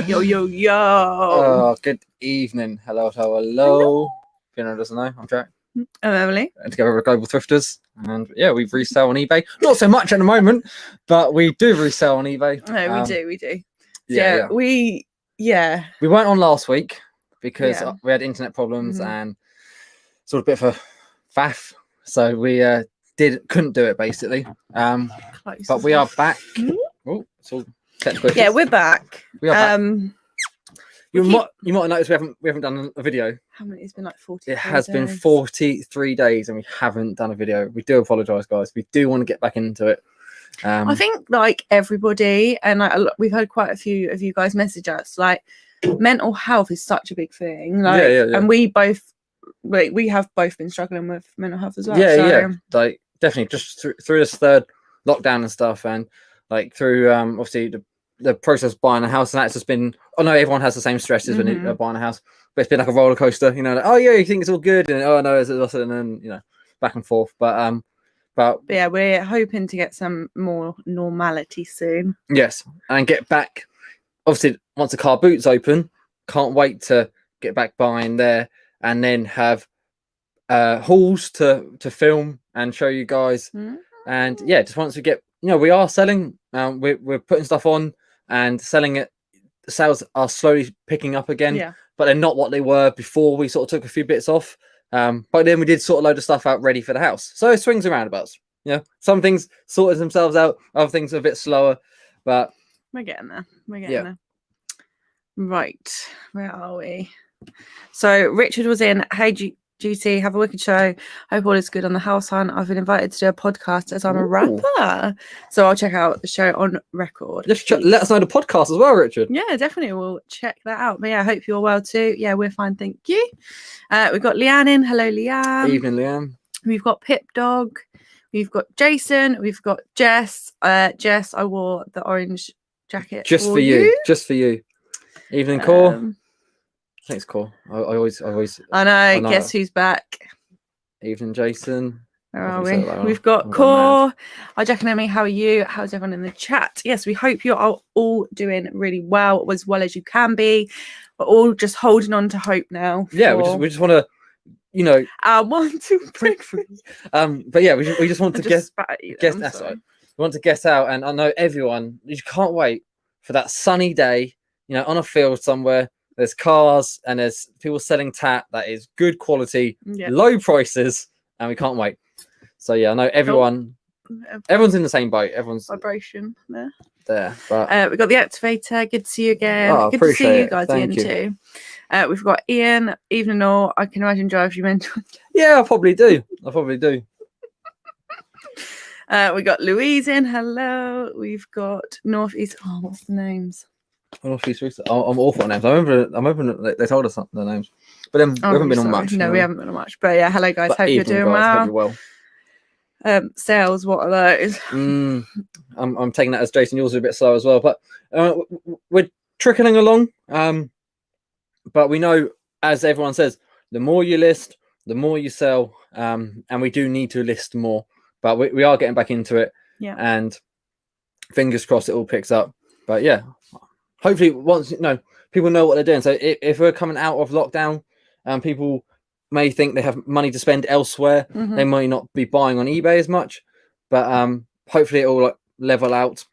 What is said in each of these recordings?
Yo, yo, yo. Oh, good evening. Hello. If anyone doesn't know, I'm Jack. I'm Emily. And together with Global Thrifters. And yeah, we resell on eBay. Not so much at the moment, but we do resell on eBay. No, we do. Yeah. We weren't on last week because we had internet problems Mhm. and sort of a bit of a faff. So we couldn't do it basically. But we are back. Oh, it's all technical issues. Yeah, we're back. We are back. You might have noticed we haven't done a video. How many? It's been like 40. It has been 43 days and we haven't done a video. We do apologise, guys. We do want to get back into it. I think like everybody, and we've had quite a few of you guys message us. Like, mental health is such a big thing. Like, and we have both been struggling with mental health as well. Yeah. Like definitely, just through this third lockdown and stuff, and like through obviously the process of buying a house, and that's just been. I know everyone has the same stresses when they're buying a house, but it's been like a roller coaster. You know, like, oh yeah, you think it's all good, and oh no, it's awesome, and then back and forth. But yeah, we're hoping to get some more normality soon. Yes, and get back. Obviously, once the car boot's open, can't wait to get back buying there, and then have hauls to film and show you guys. And yeah, just once we get, we are selling. We're putting stuff on and selling it. The sales are slowly picking up again, but they're not what they were before we sort of took a few bits off. But then we did sort of load of stuff out ready for the house. So it swings and roundabouts. Some things sorted themselves out, other things are a bit slower, but we're getting there. There. Right, where are we? So Richard was in. Hey, GT, have a wicked show. Hope all is good on the house hunt. I've been invited to do a podcast as I'm a rapper, so I'll check out the show on record. Let us know the podcast as well, Richard. Yeah, definitely, we'll check that out. But yeah, I hope you're well too. Yeah, we're fine, thank you. We've got Leanne in. Hello, Leanne. Evening, Leanne. We've got Pip Dog. We've got Jason. We've got Jess. Jess, I wore the orange jacket just for you. Just for you. Evening, Core. I think it's cool. I always. I know. Guess who's back? Evening, Jason. Where are we? We've got Core. Hi, Jack and Emily. How are you? How's everyone in the chat? Yes, we hope you're all doing really well as you can be. We're all just holding on to hope now. Yeah, we just want to, 1, 2, 3. But yeah, we just want to guess. That's right. We want to guess out, and I know everyone. You can't wait for that sunny day. On a field somewhere. There's cars and there's people selling tat that is good quality, low prices, and we can't wait. So yeah, I know everyone's in the same boat. Everyone's vibration there. But we got the activator. Good to see you again. Good to see you guys again too. We've got Ian. Evening all. I can imagine drives you mental. Yeah, I probably do. We got Louise in. Hello. We've got Northeast. Oh, what's the names? I'm awful at names. I remember they told us the names, but then we haven't been on much. No, we haven't been on much. But yeah, hello guys. Hope you're doing well. Sales, what are those? I'm taking that as Jason. Yours are a bit slow as well, but we're trickling along. But we know, as everyone says, the more you list, the more you sell. And we do need to list more, but we are getting back into it. Yeah. And fingers crossed it all picks up. But yeah. Hopefully, once people know what they're doing. So if we're coming out of lockdown, people may think they have money to spend elsewhere. They might not be buying on eBay as much, but hopefully it will level out,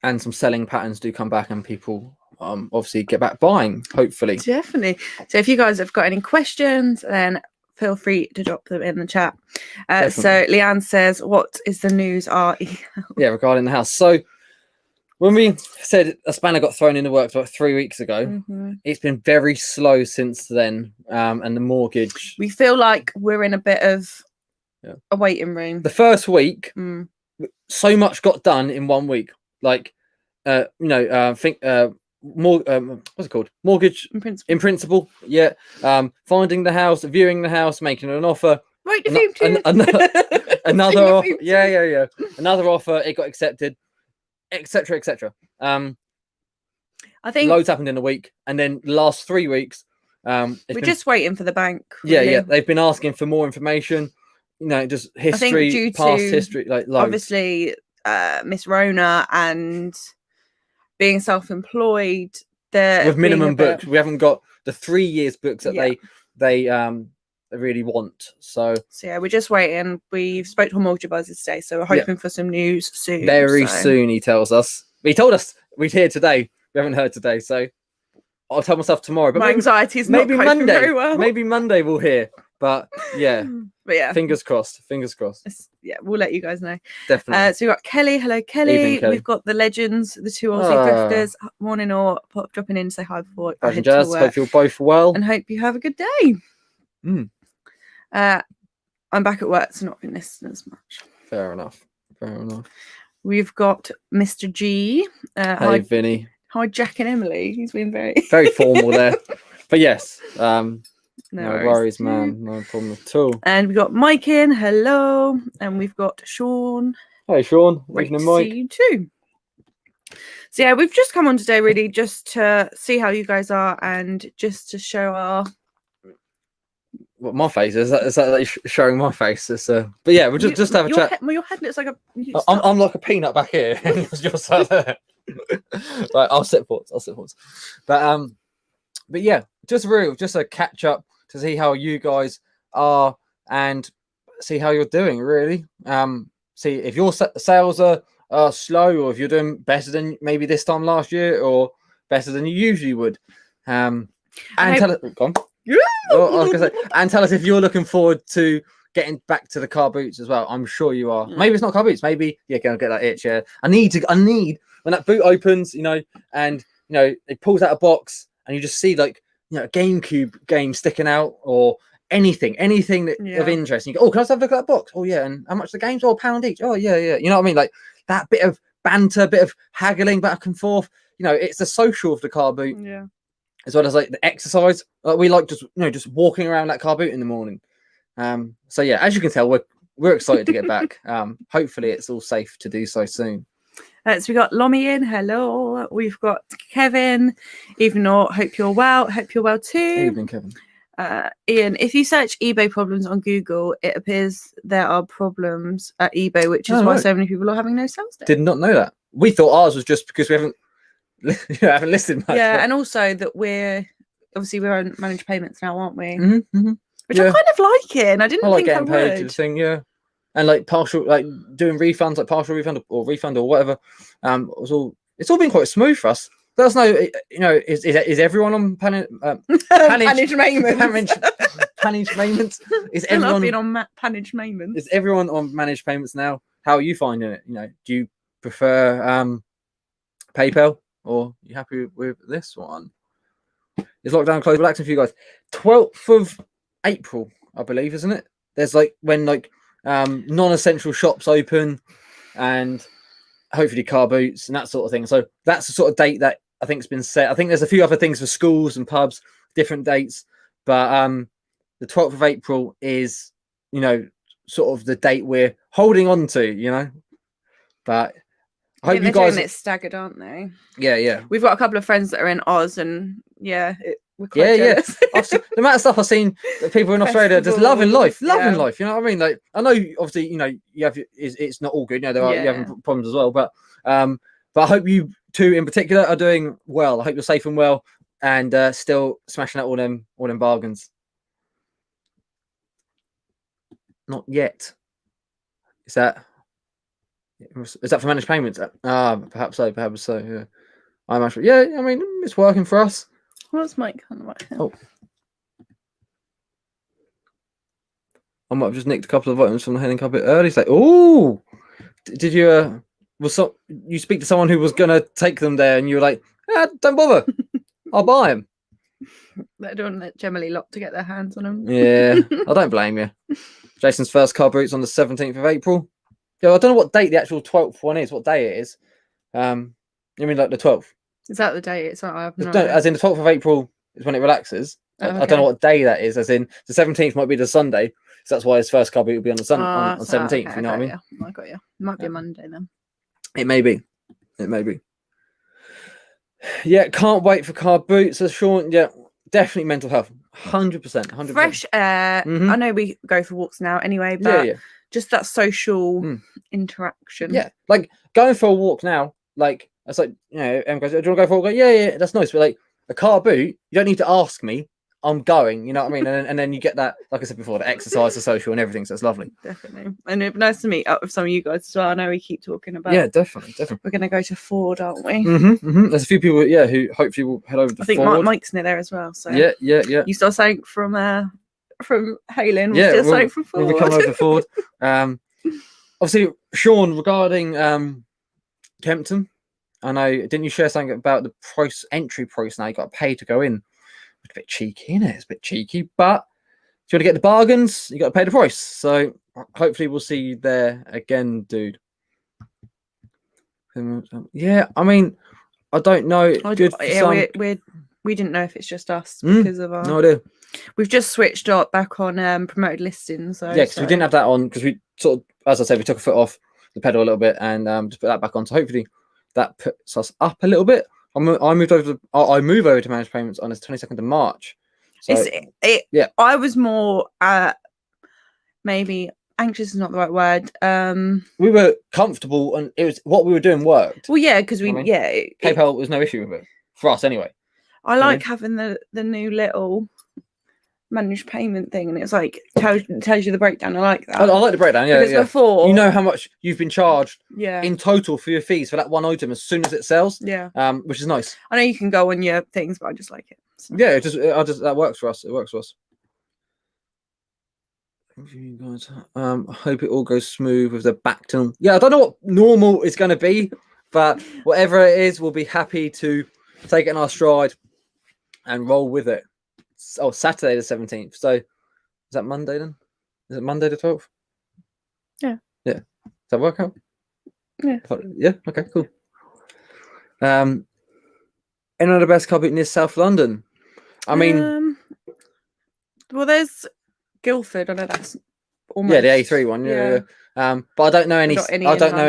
and some selling patterns do come back, and people obviously get back buying. Hopefully, definitely. So if you guys have got any questions, then feel free to drop them in the chat. So Leanne says, "What is the news?" Yeah, regarding the house. So. When we said a spanner got thrown in the works about 3 weeks ago, it's been very slow since then. And the mortgage. We feel like we're in a bit of a waiting room. The first week, so much got done in 1 week. Like, what's it called? Mortgage in principle. Yeah. Finding the house, viewing the house, making an offer. Right, another offer. Yeah. Another offer. It got accepted. Etc. I think loads happened in a week, and then the last 3 weeks, we're just waiting for the bank. Really. Yeah. They've been asking for more information. Just history, past history, like loads. Obviously, Miss Rona and being self-employed, with minimum books. We haven't got the 3 years books that they really want. So yeah, we're just waiting. We've spoke to a mortgage advisor today, so we're hoping for some news soon. Very soon, he tells us. He told us we'd hear today. We haven't heard today, so I'll tell myself tomorrow. But my anxiety is maybe not Monday. Very well. Maybe Monday we'll hear. But yeah, fingers crossed. Fingers crossed. Yeah, we'll let you guys know. Definitely. So we've got Kelly. Hello, Kelly. Evening, Kelly. We've got the legends, the 2 Aussie thrifters. Morning, or dropping in to say hi before I head to work. Hope you're both well, and hope you have a good day. I'm back at work, so not been listening as much. Fair enough. We've got Mr. G. Hey, Vinny. Hi, Jack and Emily. He's been very formal there. But yes, no worries, man. No problem at all. And we've got Mike in. Hello. And we've got Sean. Hey, Sean. Great to see you too. So yeah, we've just come on today really just to see how you guys are and just to show our... What my face is that like showing my face? But yeah, we'll just have a chat. Your head looks like a... I'm like a peanut back here. You're sat there. Right, I'll sit forwards. But yeah, just a catch up to see how you guys are and see how you're doing. Really, see if your sales are slow or if you're doing better than maybe this time last year or better than you usually would. And tell us, go on. I was gonna say, and tell us if you're looking forward to getting back to the car boots as well. I'm sure you are. Maybe it's not car boots. Maybe gonna get that itch. Yeah, I need when that boot opens, and it pulls out a box and you just see a GameCube game sticking out or anything that of interest. And you go, oh, can I have a look at that box? Oh yeah, and how much the games? Oh, £1 each. Oh yeah. You know what I mean? Like that bit of banter, bit of haggling back and forth. It's the social of the car boot. Yeah. As well as like the exercise. We like just walking around that car boot in the morning. So yeah, as you can tell, we're excited to get back. Hopefully it's all safe to do so soon. So we got Lommy in. Hello. We've got Kevin. Even though hope you're well. Hope you're well too. Evening, Kevin. Ian, if you search eBay problems on Google, it appears there are problems at eBay, which is why so many people are having no sales day. Did not know that. We thought ours was just because we haven't listed much. Yeah, and also that we're on managed payments now, aren't we? Mm-hmm. Which I kind of like it, and I didn't think I would. Paid to thing, yeah. And like partial, like doing refunds, like partial refund or refund or whatever. It's all been quite smooth for us. Let us know, is everyone on managed payments? Managed payments? Is everyone been on managed payments? Is everyone on managed payments now? How are you finding it? Do you prefer PayPal or are you happy with this one? Is lockdown closed relaxing for you guys? 12th of April, I believe, isn't it? There's when non-essential shops open and hopefully car boots and that sort of thing. So that's the sort of date that I think has been set. I think there's a few other things for schools and pubs, different dates, but the 12th of April is sort of the date we're holding on to, but I hope you guys doing it staggered, aren't they? Yeah. We've got a couple of friends that are in Oz, and we're quite jealous. The amount of stuff I've seen that people in Australia just loving life. You know what I mean? Like I know, obviously, you have it's not all good. There are you having problems as well, but I hope you two in particular are doing well. I hope you're safe and well, and still smashing out all them bargains. Not yet. Is that for managed payments? Perhaps so. Yeah. I mean, it's working for us. What's Mike on the right here? Oh. I might have just nicked a couple of items from the Henning Cup a bit early. It's like, oh, did you you speak to someone who was gonna take them there, and you were like, don't bother, I'll buy them. They don't let generally lot to get their hands on them. Yeah, I don't blame you. Jason's first car boots on the 17th of April. Yeah, I don't know what date the actual 12th one is. What day it is? You mean like the 12th? Is that the day? It's not. I have no as in the 12th of April is when it relaxes. Oh, okay. I don't know what day that is. As in the 17th might be the Sunday, so that's why his first car boot will be on the on 17th. Okay, you know what I mean? Yeah, I got you. It might be a Monday then. It may be. Yeah, can't wait for car boots. So Sean, yeah, definitely mental health. 100%. Fresh air. Mm-hmm. I know we go for walks now anyway, but just that social interaction. Yeah, like going for a walk now, like It's like, Em goes, do you want to go for it? I go, yeah, that's nice. But like a car boot, you don't need to ask me. I'm going, you know what I mean? And then you get that, like I said before, the exercise, the social, and everything. So it's lovely. Definitely. And it'd be nice to meet up with some of you guys as well. I know we keep talking about. Yeah, definitely. We're going to go to Ford, aren't we? There's a few people, who hopefully will head over to I think Ford. Mike's near there as well. So Yeah. You saw something from Halen. Yeah, Still something from Ford. We'll be coming over to Ford. Obviously, Sean, regarding Kempton, I know, didn't you share something about the entry price now? You got to pay to go in. It's a bit cheeky, isn't it? It's a bit cheeky, but if you want to get the bargains, you got to pay the price. So hopefully we'll see you there again, dude. Yeah, I mean, I don't know. Good for some. We didn't know if it's just us because of our. No idea. We've just switched up back on promoted listings. So, yeah, because we didn't have that on because we sort of, as I said, we took a foot off the pedal a little bit and just put that back on. So hopefully that puts us up a little bit. I move over to managed payments on the 22nd of March. So, yeah, I was more maybe anxious is not the right word. We were comfortable and it was what we were doing worked. Well, yeah, because PayPal was no issue with it for us anyway. I like having the new little managed payment thing, and it's like tells you the breakdown. I like that. I like the breakdown. Yeah, because before you know how much you've been charged. Yeah. In total for your fees for that one item as soon as it sells. Yeah. Which is nice. I know you can go on your things, but I just like it. So. Yeah, that works for us. It works for us. I hope it all goes smooth with the back to. Yeah, I don't know what normal is going to be, but whatever it is, we'll be happy to take it in our stride and roll with it. Oh, Saturday the 17th. So is that Monday then? Is it Monday the 12th? Yeah. Yeah. Does that work out? Yeah. Yeah. Okay. Cool. Any of the best car boot near South London? I mean, well, there's Guildford. I know that's almost the A3 one. Yeah. But I don't know any. I don't know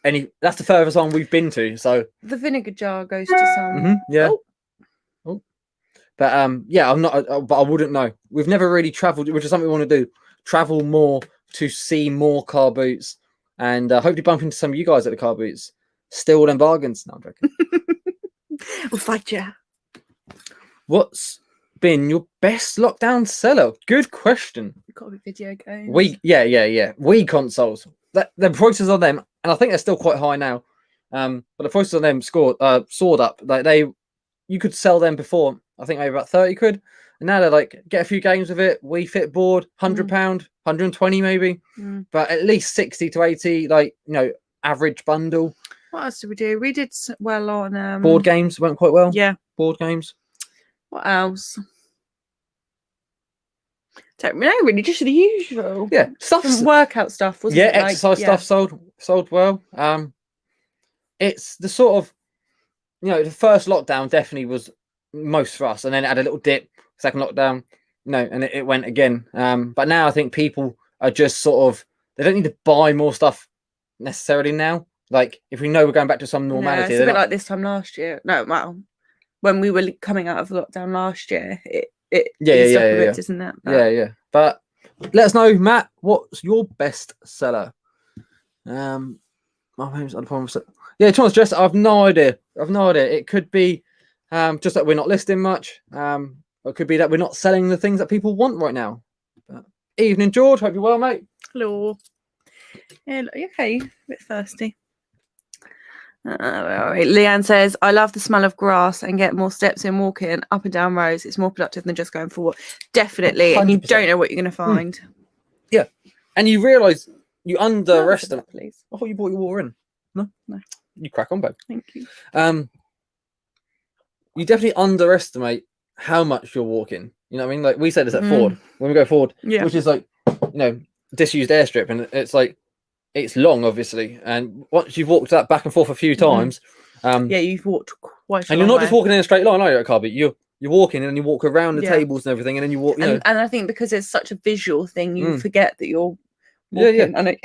any. That's the furthest one we've been to. So the Vinegar Jar goes to some. Yeah. Oh. But I'm not. But I wouldn't know. We've never really travelled, which is something we want to do. Travel more to see more car boots, and hopefully bump into some of you guys at the car boots. Steal them bargains. No, I'm joking. We'll fight you. What's been your best lockdown seller? Good question. Got to be video games. Wii consoles. The prices on them, and I think they're still quite high now. But the prices on them soared up. Like you could sell them before. I think maybe about 30 quid. And now they're like, get a few games with it. Wii Fit board, £100, 120 maybe. But at least 60 to 80, average bundle. What else did we do? We did well on board games went quite well. Yeah, board games. What else? Don't know, really, just the usual. Yeah, stuff. Workout stuff, wasn't it? Yeah, exercise stuff sold well. It's the sort of, the first lockdown definitely was most for us, and then it had a little dip. Second lockdown, and it went again. But now I think people are just sort of, they don't need to buy more stuff necessarily now. Like, if we know we're going back to some normality. It's a bit like this time last year. No, well, when we were coming out of lockdown last year, it isn't it? Yeah. But let us know, Matt, what's your best seller? Yeah, Thomas Jess, I've no idea. It could be just that we're not listing much. Or it could be that we're not selling the things that people want right now. But evening, George. Hope you're well, mate. Hello. Yeah, okay. A bit thirsty. Leanne says, I love the smell of grass and get more steps in walking up and down roads. It's more productive than just going forward. Definitely. 100%. And you don't know what you're going to find. Yeah. And you realise you underestimate. Please. I thought you brought your water in. No. You crack on, babe. Thank you. You definitely underestimate how much you're walking. You know what I mean? Like we said this at Ford. When we go forward, which is like, disused airstrip, and it's like, it's long, obviously, and once you've walked that back and forth a few times, you've walked quite. And you're not just walking in a straight line, are you, at car boot? You're walking and you walk around the tables and everything, and then you walk. And I think because it's such a visual thing, you forget that you're walking. And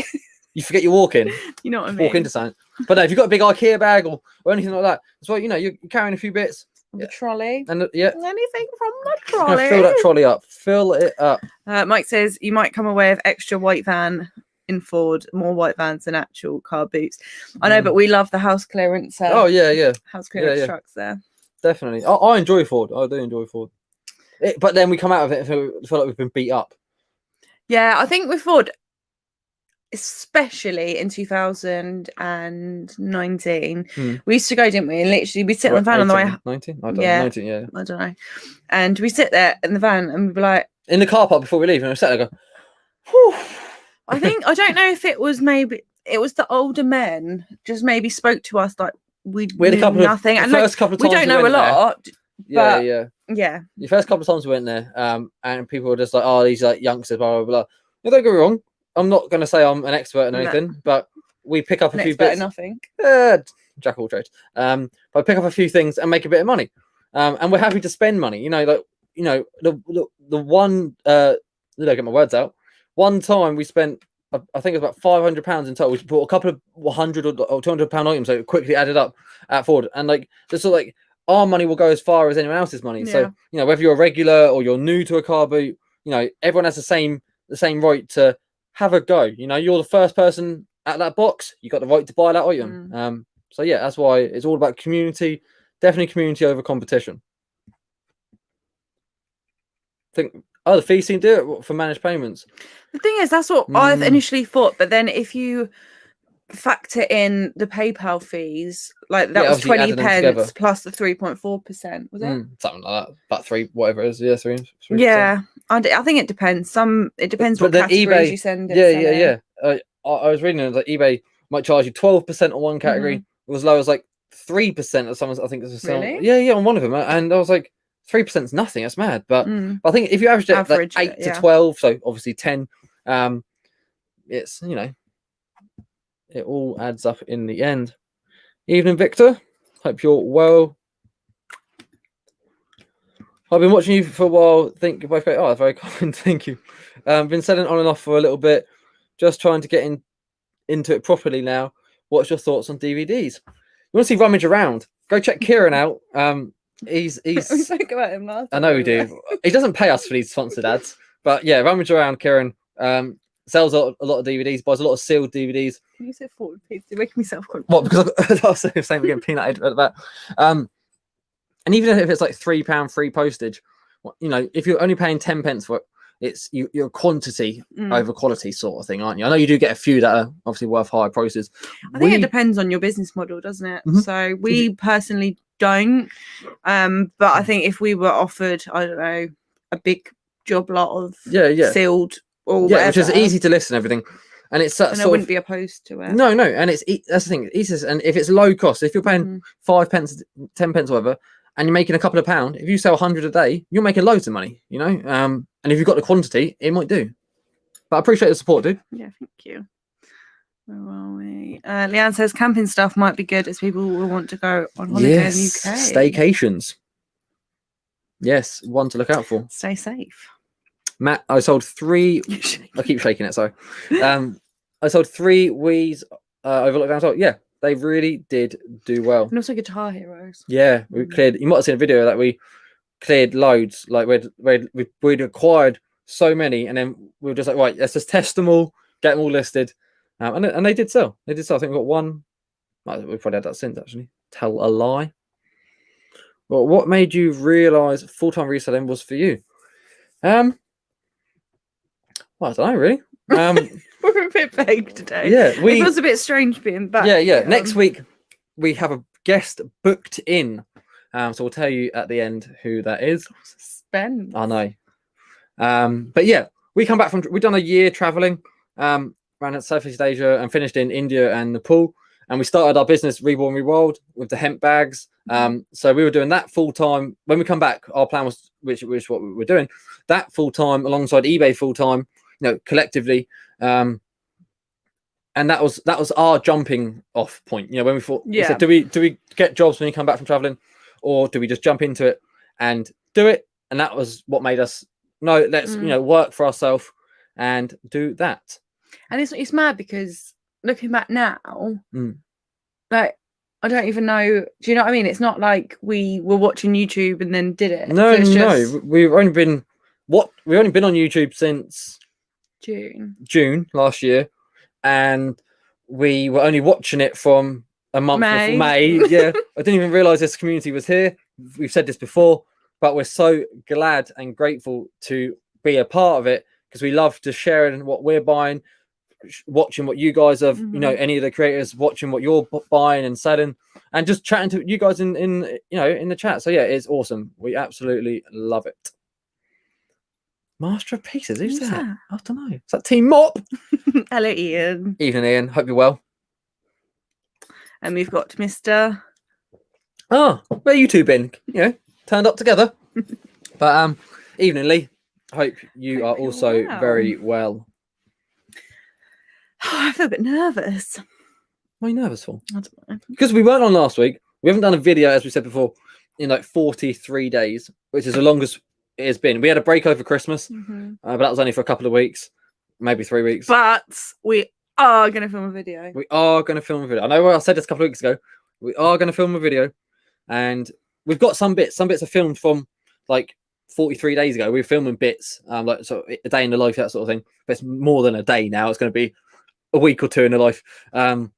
you forget you're walking. You know what I mean? Walk into something. But no, if you've got a big IKEA bag or anything like that, it's like you're carrying a few bits. The trolley. And anything from the trolley. Fill that trolley up. Fill it up. Mike says you might come away with extra white van in Ford, more white vans than actual car boots. I know, but we love the house clearance. Oh yeah, house clearance yeah. trucks there. Definitely. I enjoy Ford. I do enjoy Ford. But then we come out of it and feel like we've been beat up. Yeah, I think with Ford, especially in 2019, we used to go, didn't we? And literally we'd sit in the van on the way. 19? I don't know. 19, yeah. I don't know. And we sit there in the van and we'd be like, in the car park before we leave, and I sat there and go, whew. I don't know if it was the older men just maybe spoke to us like we had a couple nothing. And first couple of times we don't know a lot. Yeah. The first couple of times we went there, and people were just like, "Oh, these like youngsters, blah blah blah." No, don't get me wrong. I'm not going to say I'm an expert in anything, but we pick up a few bits. Nothing. Jack of all trades. But I pick up a few things and make a bit of money, and we're happy to spend money. The one. Let me get my words out. One time we spent, I think it was about £500 in total. We bought a couple of £100 or £200 items, so it quickly added up at Ford. And just sort of like our money will go as far as anyone else's money. Yeah. So whether you're a regular or you're new to a car boot, everyone has the same right to have a go. You're the first person at that box. You got the right to buy that item. So yeah, that's why it's all about community. Definitely community over competition. I think. Oh, the fees seem to do it for managed payments. The thing is, that's what I've initially thought. But then if you factor in the PayPal fees, like that was 20 pence plus the 3.4%, was it? Something like that. About 3, whatever it is. Yeah, 3. Yeah, I think it depends. It depends what categories eBay, you send. Yeah. I was reading that eBay might charge you 12% on one category. It was low as like 3% of someone's. I think it's really? Yeah, on one of them, and I was like, 3% is nothing. That's mad. But I think if you average it like 8 to 12, so obviously 10, it's it all adds up in the end. Evening, Victor. Hope you're well. I've been watching you for a while. Think you're both great. Oh, very kind. Thank you. Been selling on and off for a little bit. Just trying to get into it properly now. What's your thoughts on DVDs? You want to see Rummage Around? Go check Kieran out. He's we spoke about him last I know we do. He doesn't pay us for these sponsored ads, but yeah, Rummage Around, Kieran sells a lot of DVDs, buys a lot of sealed DVDs. Can you say forward, please? You're making me self-conscious. What? Because I was saying again, peanut at that. And even if it's like £3 free postage, if you're only paying 10 pence for it, it's your quantity over quality sort of thing, aren't you? I know you do get a few that are obviously worth higher prices. I think it depends on your business model, doesn't it? So we personally don't, but I think if we were offered, I don't know, a big job lot of sealed or whatever, which is easy to list and everything, and it's and I wouldn't be opposed to it. No, and that's the thing. And if it's low cost, if you're paying 5 pence, 10 pence, whatever, and you're making a couple of pound, if you sell 100 a day, you're making loads of money, and if you've got the quantity, it might do. But I appreciate the support, dude. Yeah, thank you. Where are we? Leanne says camping stuff might be good as people will want to go on holiday in the UK. Staycations. Yes, one to look out for. Stay safe. Matt, I sold 3. I keep shaking it, sorry. I sold 3 Wii's over lockdown. So yeah, they really did do well. And also Guitar Heroes. Yeah, we cleared. You might have seen a video that we cleared loads. Like we'd acquired so many, and then we were just like, right, let's just test them all, get them all listed. And they did sell. I think we got one. We've probably had that since, actually. Tell a lie. Well, what made you realise full-time reselling was for you? Well, I don't know, really. We're a bit vague today. Yeah, it feels a bit strange being back. Yeah. Next week we have a guest booked in. So we'll tell you at the end who that is. Suspense. I know. But yeah, we've done a year traveling. Ran at Southeast Asia and finished in India and Nepal, and we started our business Reborn Rewild with the hemp bags. So we were doing that full time. When we come back, our plan was, which what we were doing, that full time alongside eBay full time, collectively. And that was our jumping off point. When we thought, we said, do we get jobs when you come back from traveling, or do we just jump into it and do it? And that was what made us let's work for ourselves and do that. And it's mad because looking back now, like I don't even know. Do you know what I mean? It's not like we were watching YouTube and then did it. No. We've only been on YouTube since June last year. and we were only watching it from a month before May. Yeah, I didn't even realize this community was here. We've said this before, but we're so glad and grateful to be a part of it, because we love to share in what we're buying, watching what you guys have, you know, any of the creators watching what you're buying and selling, and just chatting to you guys in you know, in the chat. So yeah, it's awesome. We absolutely love it. Master of Pieces, who's that? I don't know. Is that Team Mop? Hello, Ian. Evening, Ian. Hope you're well. And we've got Mr. Oh, where you two been? You know, turned up together. But evening, Lee. Hope you are also very well. Oh, I feel a bit nervous. What are you nervous for? I don't know. Because we weren't on last week. We haven't done a video, as we said before, in like 43 days, which is the longest it has been. We had a break over Christmas, but that was only for a couple of weeks, maybe 3 weeks. But we are going to film a video. We are going to film a video. I know I said this a couple of weeks ago. We are going to film a video, and we've got some bits. Some bits are filmed from like 43 days ago. We were filming bits, like so a day in the life, that sort of thing. But it's more than a day now. It's going to be a week or two in the life. And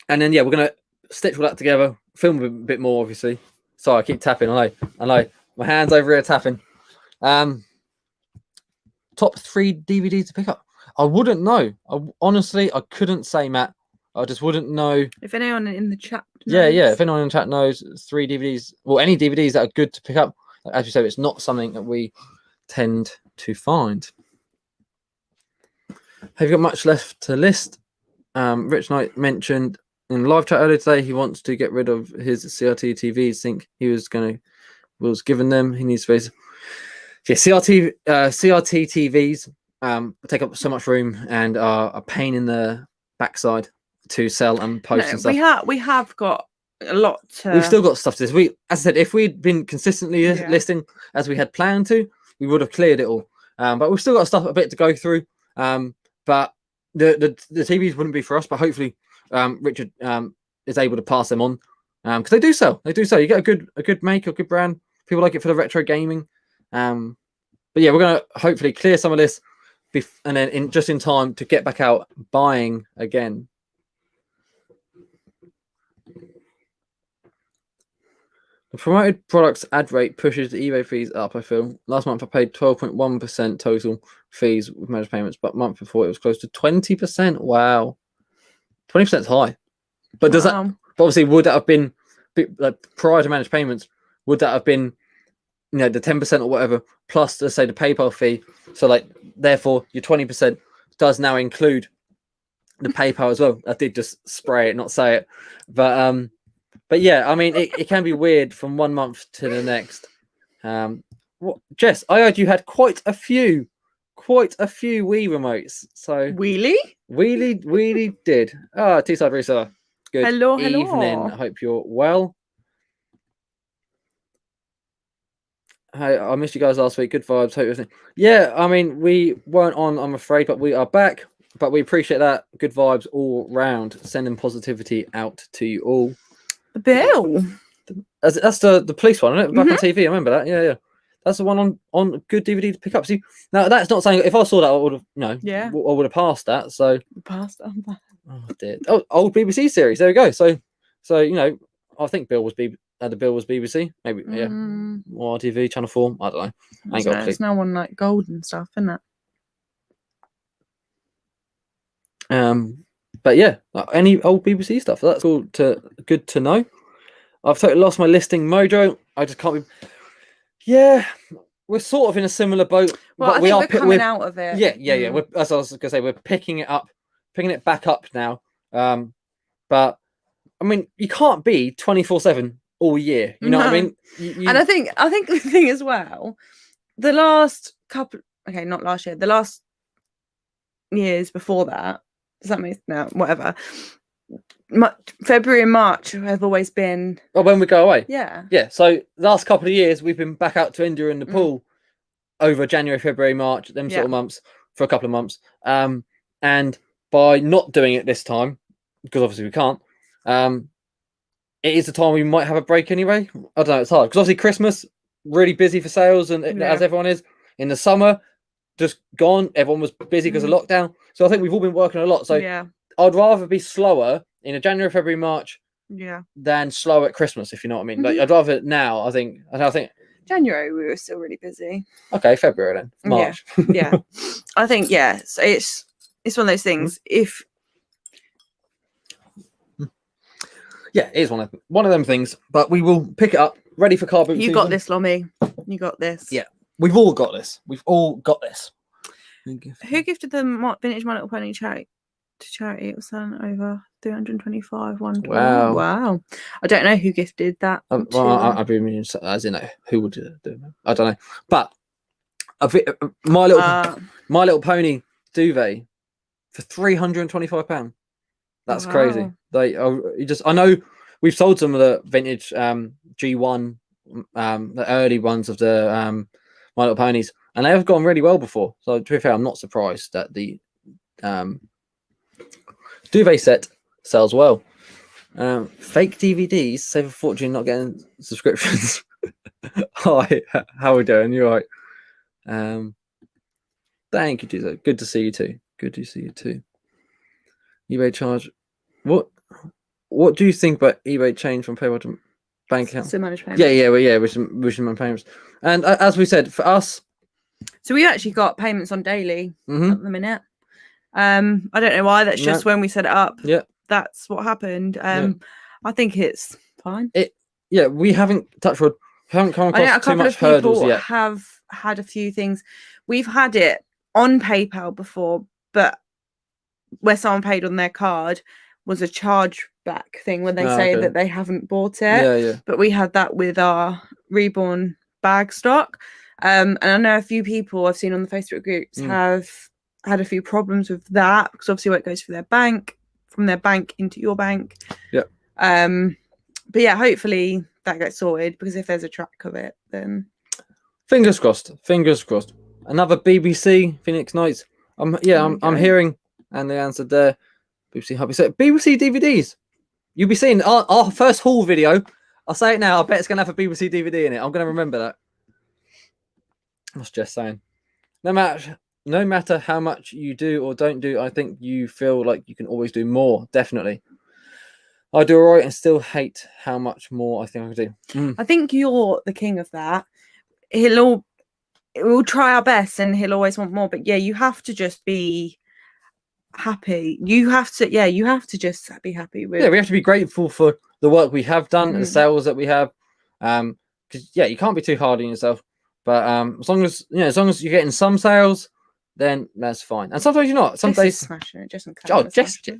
then, yeah, we're going to stitch all that together, film a bit more, obviously. Sorry, I keep tapping. I know. My hand's over here tapping. Top 3 DVDs to pick up. I wouldn't know. Honestly, I couldn't say, Matt. I just wouldn't know. If anyone in the chat knows. Yeah. If anyone in the chat knows 3 DVDs, or any DVDs that are good to pick up, as you said, it's not something that we tend to find. Have you got much left to list? Rich Knight mentioned in live chat earlier today he wants to get rid of his CRT TVs. Think he was given them. He needs space. Yeah, CRT TVs take up so much room and are a pain in the backside to sell and post and stuff. We have got a lot. We've still got stuff to this. As I said, if we'd been consistently listing as we had planned to, we would have cleared it all. But we've still got a bit to go through. But the TVs wouldn't be for us. But hopefully, Richard is able to pass them on, because they do sell. They do sell. You get a good make, a good brand. People like it for the retro gaming. But yeah, we're gonna hopefully clear some of this, and then just in time to get back out buying again. The promoted products ad rate pushes the eBay fees up, I feel. Last month I paid 12.1% total fees with managed payments, but month before it was close to 20%. Wow. 20% is high. But does that, obviously, would that have been, like, prior to managed payments, would that have been, you know, the 10% or whatever, plus, let's say, the PayPal fee? So, like, therefore, your 20% does now include the PayPal as well. I did just spray it, not say it. But yeah, I mean, it can be weird from one month to the next. Jess, I heard you had quite a few Wii remotes. So Wheelie did. T-side reseller. Good evening. I hope you're well. Hey, I missed you guys last week. Good vibes. Hope everything. Yeah, I mean, we weren't on, I'm afraid, but we are back. But we appreciate that. Good vibes all round. Sending positivity out to you all. The bill. That's the police one, isn't it? Back on TV. I remember that. Yeah. That's the one on good DVD to pick up. See, now that's not saying if I saw that, I would have, I would have passed that. So passed on that. Oh, dear. Oh, old BBC series. There we go. So I think Bill was BBC, maybe or RTV, Channel 4. I don't know. It's now on like gold and stuff, isn't it? But yeah, any old BBC stuff. That's all good to know. I've totally lost my listing mojo. I just can't be. Yeah, we're sort of in a similar boat. Well, but I think we're coming out of it. Yeah. As I was going to say, we're picking it back up now. But I mean, you can't be 24/7 all year. You know what I mean? And I think the thing as well, the last couple, not last year, the last years before that. Does that mean whatever? February and March have always been. Oh, when we go away. Yeah. Yeah. So last couple of years we've been back out to India in Nepal over January, February, March, them sort of months for a couple of months. And by not doing it this time, because obviously we can't, it is the time we might have a break anyway. I don't know. It's hard because obviously Christmas really busy for sales and as everyone is. In the summer, just gone. Everyone was busy because of lockdown. So I think we've all been working a lot. So yeah, I'd rather be slower in a January, February, March yeah. than slow at Christmas, if you know what I mean. Like I'd rather now. I think January we were still really busy. okay, February then, March. Yeah. I think so it's one of those things. If yeah, it is one of them things. But we will pick it up, ready for car boot you season. got this, Lommy, you got this. Yeah, we've all got this. We've all got this. Who gifted the vintage My Little Pony charity? To charity, it was selling over 325. Wow. I don't know who gifted that. I'd be meaning as in who would do it? I don't know. But My Little Pony duvet for £325. That's crazy. I know we've sold some of the vintage G1, the early ones of the My Little Ponies, and they have gone really well before. So to be fair, I'm not surprised that the duvet set sells well. Fake DVDs save a fortune not getting subscriptions. Hi, how are we doing? You all right? Thank you, Jesus. Good to see you too. Good to see you too. eBay charge. What do you think about eBay change from PayPal to bank account? So managed payments. Which my payments. And as we said, for us, so we actually got payments on daily at the minute. I don't know why. That's just when we set it up. Yeah, that's what happened. I think it's fine. We haven't touched wood. Haven't come across too much hurdles yet. Have had a few things. We've had it on PayPal before, but where someone paid on their card was a charge back thing when they say that they haven't bought it. Yeah. But we had that with our Reborn bag stock. And I know a few people I've seen on the Facebook groups have had a few problems with that because obviously it goes for their bank, from their bank into your bank. Yeah. But yeah, hopefully that gets sorted because if there's a track of it, then fingers crossed. Another BBC Phoenix Nights. I'm hearing, and they answered there. BBC Hubby said BBC DVDs. You'll be seeing our first haul video. I'll say it now. I bet it's gonna have a BBC DVD in it. I'm gonna remember that. I was just saying. No matter how much you do or don't do, I think you feel like you can always do more. Definitely. I do all right and still hate how much more I think I can do. I think you're the king of that. We'll try our best and he'll always want more. But yeah, you have to just be happy. You have to just be happy with. Yeah, we have to be grateful for the work we have done and the sales that we have. Because you can't be too hard on yourself. But as long as you're getting some sales, then that's fine. And sometimes you're not. Some days smashing it. Just you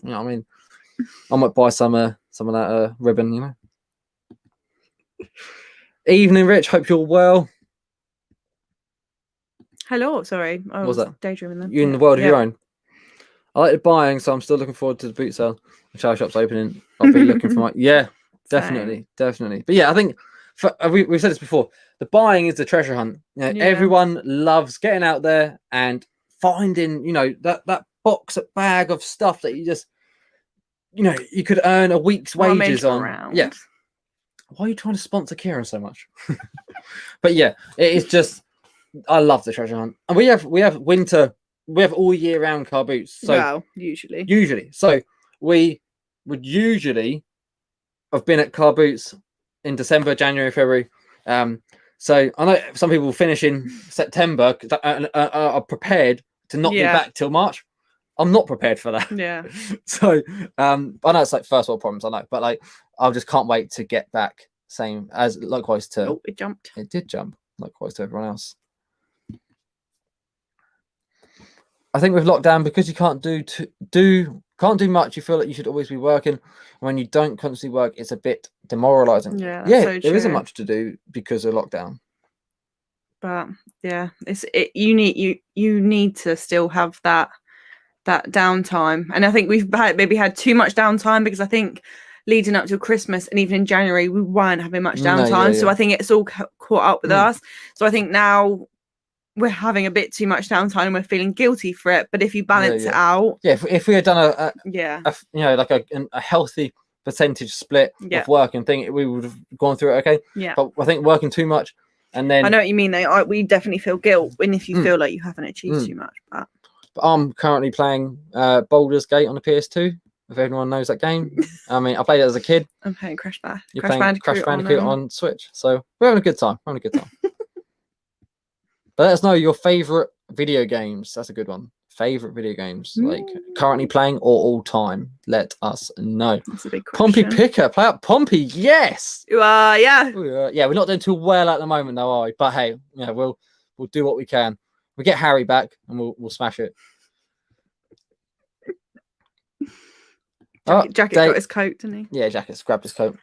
know what I mean? I might buy some of that ribbon, you know. Evening, Rich. Hope you're well. Hello, sorry. I was daydreaming then. You're in the world of your own. I like buying, so I'm still looking forward to the boot sale. The shower shop's opening. I'll be looking for my definitely. But yeah, I think we've said this before. The buying is the treasure hunt. Everyone loves getting out there and finding, that box, a bag of stuff that you just, you could earn a week's wages on. Around. Yeah. Why are you trying to sponsor Kieran so much? But yeah, it is just. I love the treasure hunt, and we have winter, we have all year round car boots. So usually, so we would usually have been at car boots in December, January, February. So I know some people finish in September and are prepared to not be back till March. I'm not prepared for that. Yeah. So I know it's like first world problems. I know, but I just can't wait to get back. Same as likewise to. Oh, it jumped. It did jump. Likewise to everyone else. I think with lockdown, because you can't do much, you feel like you should always be working. When you don't constantly work, it's a bit demoralizing. Yeah, there isn't much to do because of lockdown. But yeah, you need to still have that downtime. And I think we've maybe had too much downtime because I think leading up to Christmas and even in January we weren't having much downtime. So I think it's all caught up with us. So I think now we're having a bit too much downtime and we're feeling guilty for it. But if you balance it out, if we had done a healthy percentage split of work and thing, we would have gone through it okay. Yeah. But I think working too much And then I know what you mean. We definitely feel guilt when if you Mm. feel like you haven't achieved too much. But I'm currently playing Baldur's Gate on the PS2. If anyone knows that game, I mean, I played it as a kid. I'm playing Crash You're playing Crash Bandicoot on Switch, so we're having a good time. But let us know your favorite video games. That's a good one. Favorite video games, like currently playing or all time. Let us know. That's a big question. Pompey Picker, play up Pompey. Yes. Yeah. Yeah, we're not doing too well at the moment, though, are we? But hey, yeah, we'll do what we can. We get Harry back, and we'll smash it. Jacket got his coat, didn't he? Yeah, Jacket's grabbed his coat.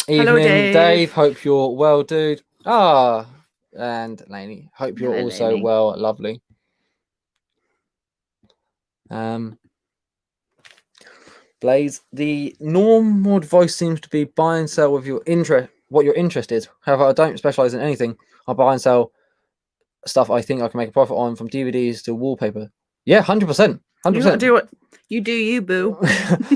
Hello, Evening, Dave. Hope you're well, dude. And Lainey. Hope you're also Lainey. well, lovely. Blaze, the normal advice seems to be buy and sell with your interest, what your interest is. However, I don't specialize in anything. I buy and sell stuff I think I can make a profit on, from DVDs to wallpaper. Yeah, 100%. 100%. You gotta do what you do, you boo.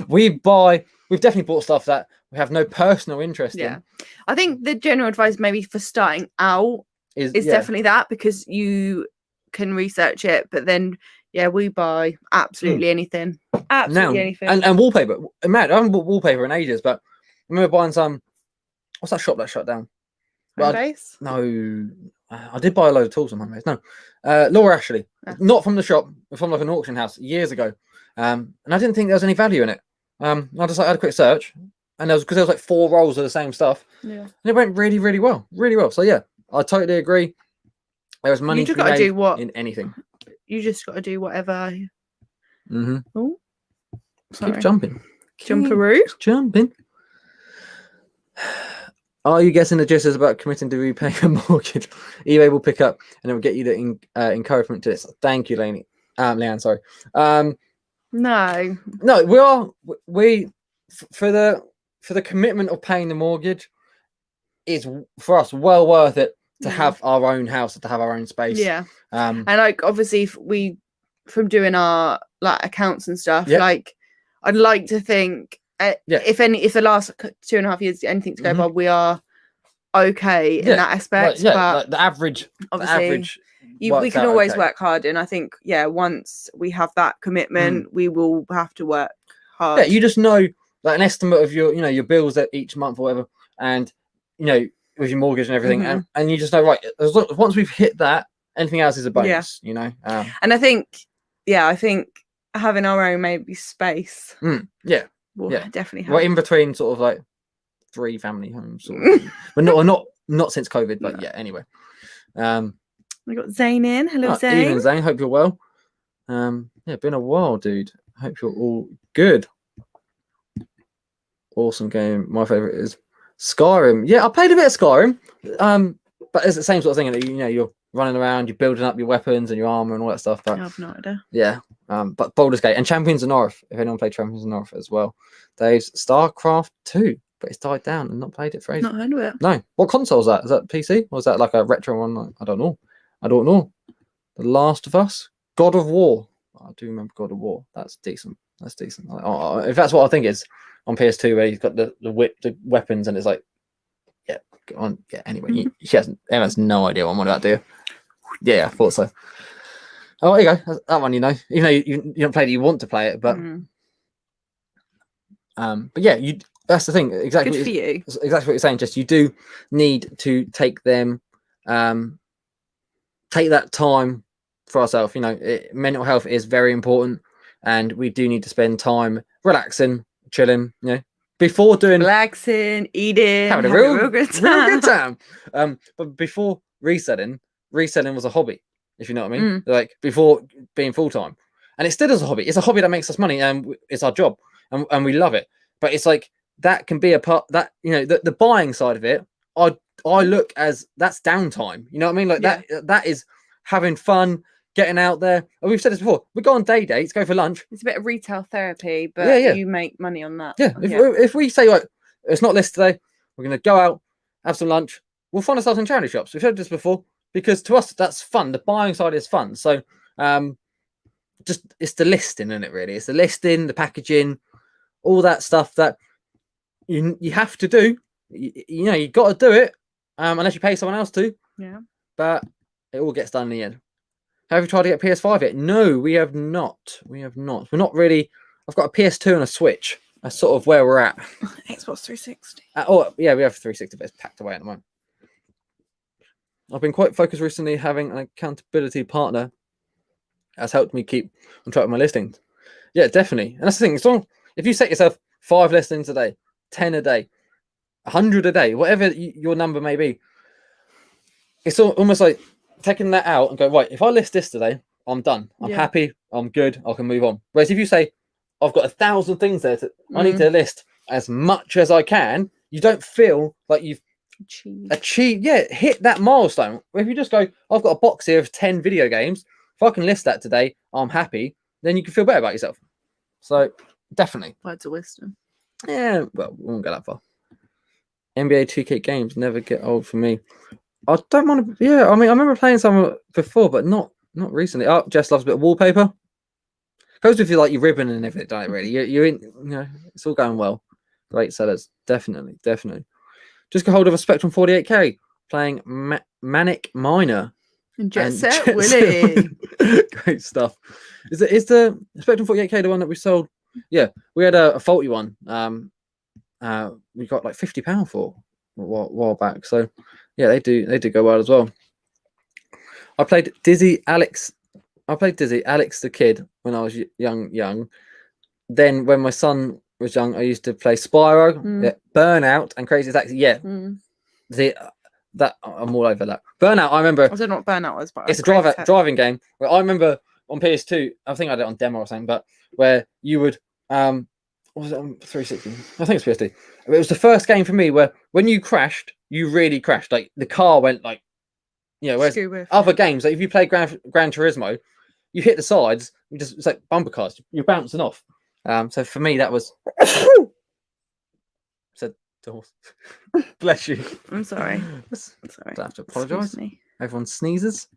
We've definitely bought stuff that we have no personal interest in. I think the general advice maybe for starting out is definitely that, because you can research it, but then we buy absolutely anything. Absolutely anything. And wallpaper. Man, I haven't bought wallpaper in ages, but I remember buying some. What's that shop that shut down? Homebase? No. I did buy a load of tools from Homebase. No. Laura Ashley. Not from the shop, from like an auction house years ago. And I didn't think there was any value in it. I just had a quick search, and there was like 4 rolls of the same stuff. Yeah. And it went really, really well. Really well. So yeah, I totally agree. There was money to be made in anything. You just got to do whatever. Oh, keep jumping. Jumperoo. Jumping. Are you guessing the gist is about committing to repaying a mortgage? eBay will pick up, and it will get you the encouragement to this. Thank you, Lainey. Leanne, sorry. No, we for the commitment of paying the mortgage is for us well worth it to have our own house, to have our own space. Yeah. And like obviously from doing our like accounts and stuff, like I'd like to think if the last 2.5 years anything to go by, we are okay in that aspect. But like the average, we can always work hard, and I think once we have that commitment, we will have to work hard. Yeah, you just know like an estimate of your bills that each month or whatever, and with your mortgage and everything, and you just know, right, once we've hit that, anything else is a bonus. And I think having our own maybe space will definitely help. We're in between sort of like 3 family homes sort of but not since COVID, but anyway. We got Zane in. Hello, Zane. Evening, Zane. Hope you're well. Been a while, dude. Hope you're all good. Awesome game. My favorite is Skyrim. Yeah, I played a bit of Skyrim. But it's the same sort of thing. You're running around, you're building up your weapons and your armor and all that stuff. But I have no idea. Yeah. But Baldur's Gate and Champions of North. If anyone played Champions of North as well, Dave's StarCraft 2, but it's died down and not played it for ages. Not heard of it. No. What console is that? Is that PC or is that like a retro one? I don't know. The Last of Us, God of War. I do remember God of War. That's decent. If that's what I think it's on PS2, where he's got the weapons, and it's like, anyway, Emma has no idea what I'm on about, do you? Yeah, I thought so. Oh, there you go. That one, even though you don't play it, you want to play it, but but yeah, that's the thing. Exactly. Good for you. Exactly what you're saying. Just you do need to take that time for ourselves. Mental health is very important, and we do need to spend time relaxing, chilling. Before doing relaxing, eating, having a real good time. But before reselling was a hobby, if you know what I mean. Like before being full time, and it still is a hobby. It's a hobby that makes us money, and it's our job, and we love it. But it's like that can be a part that the buying side of it. I look as that's downtime. You know what I mean? Like that is having fun, getting out there. And we've said this before. We go on day dates, go for lunch. It's a bit of retail therapy, but you make money on that. Yeah. If we say like it's not list today, we're gonna go out, have some lunch. We'll find ourselves in charity shops. We've said this before because to us that's fun. The buying side is fun. So just it's the listing, isn't it? Really, it's the listing, the packaging, all that stuff that you have to do. You got to do it unless you pay someone else to. Yeah. But it all gets done in the end. Have you tried to get PS5 yet? No, we have not. We have not. We're not really. I've got a PS2 and a Switch. That's sort of where we're at. Xbox 360. Oh, yeah, we have 360, but it's packed away at the moment. I've been quite focused recently. Having an accountability partner has helped me keep on track with my listings. Yeah, definitely. And that's the thing. So if you set yourself 5 listings a day, 10 a day, 100 a day, whatever your number may be, it's almost like taking that out and go, right, if I list this today, I'm done. I'm happy. I'm good. I can move on. Whereas if you say, I've got 1,000 things there, I need to list as much as I can, you don't feel like you've achieved, hit that milestone. If you just go, I've got a box here of 10 video games. If I can list that today, I'm happy. Then you can feel better about yourself. So definitely. Words of wisdom. Yeah, well, we won't go that far. NBA 2K games never get old for me. I don't want to. Yeah, I mean, I remember playing some before, but not recently. Oh, Jess loves a bit of wallpaper. Goes with you like your ribbon and everything, don't it? Really, you're in. You know, it's all going well. Great sellers, definitely. Just got hold of a Spectrum 48K playing Manic Miner. And Jet Set Willie. Great stuff. Is the Spectrum 48K the one that we sold? Yeah, we had a faulty one. We got like £50 for a while back. So yeah, they do go well as well. I played Dizzy Alex the Kid when I was young. Then when my son was young, I used to play Spyro, Burnout, and Crazy Taxi. Yeah, that I'm all over that. Burnout, I remember. I don't know what Burnout was, but it's a driving game. Where I remember on PS2, I think I did it on demo or something, but where you would what was it on 360? I think it's PS2. It was the first game for me where when you crashed, you really crashed. Like the car went like, whereas other games, like if you play Gran Turismo, you hit the sides, it's like bumper cars, you're bouncing off. So for me, that was. Said the horse. Bless you. I'm sorry. Don't have to apologise. Everyone sneezes.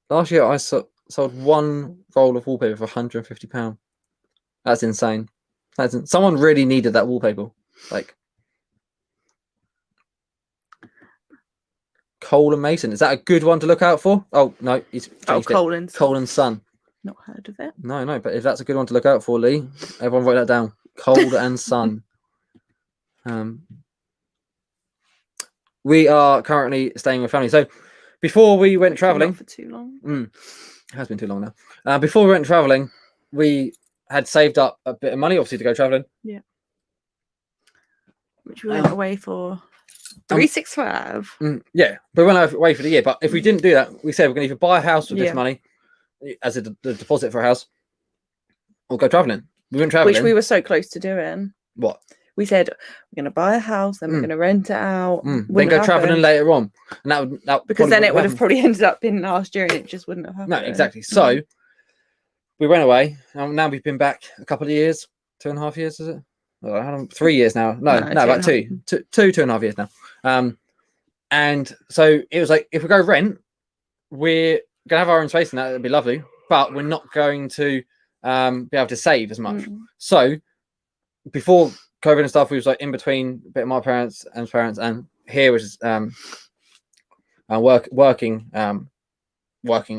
Last year, I sold one roll of wallpaper for £150. That's insane. Someone really needed that wallpaper. Like Cole and Mason. Is that a good one to look out for? Oh no, he's Cole and Son. Not heard of it. No, but if that's a good one to look out for, Lee, everyone write that down. Cole and Son. We are currently staying with family. So before we went traveling, not for too long. It has been too long now. Before we went traveling, we had saved up a bit of money, obviously, to go traveling. Yeah. Which we went away for 365. Yeah, we went away for the year. But if we didn't do that, we said we're going to either buy a house with this money as a deposit for a house, or go traveling. We went traveling, which we were so close to doing. What? We said we're going to buy a house, then we're going to rent it out. Then go traveling later on, and that because then it would have probably ended up being last year, and it just wouldn't have happened. No, exactly. So we went away, and now we've been back a couple of years, 2.5 years, is it? Well, 3 years now. No, about 2.5 years now. And so it was like, if we go rent, we're gonna have our own space, and that would be lovely, but we're not going to be able to save as much. So before COVID and stuff, we was like in between a bit of my parents, and here, which is working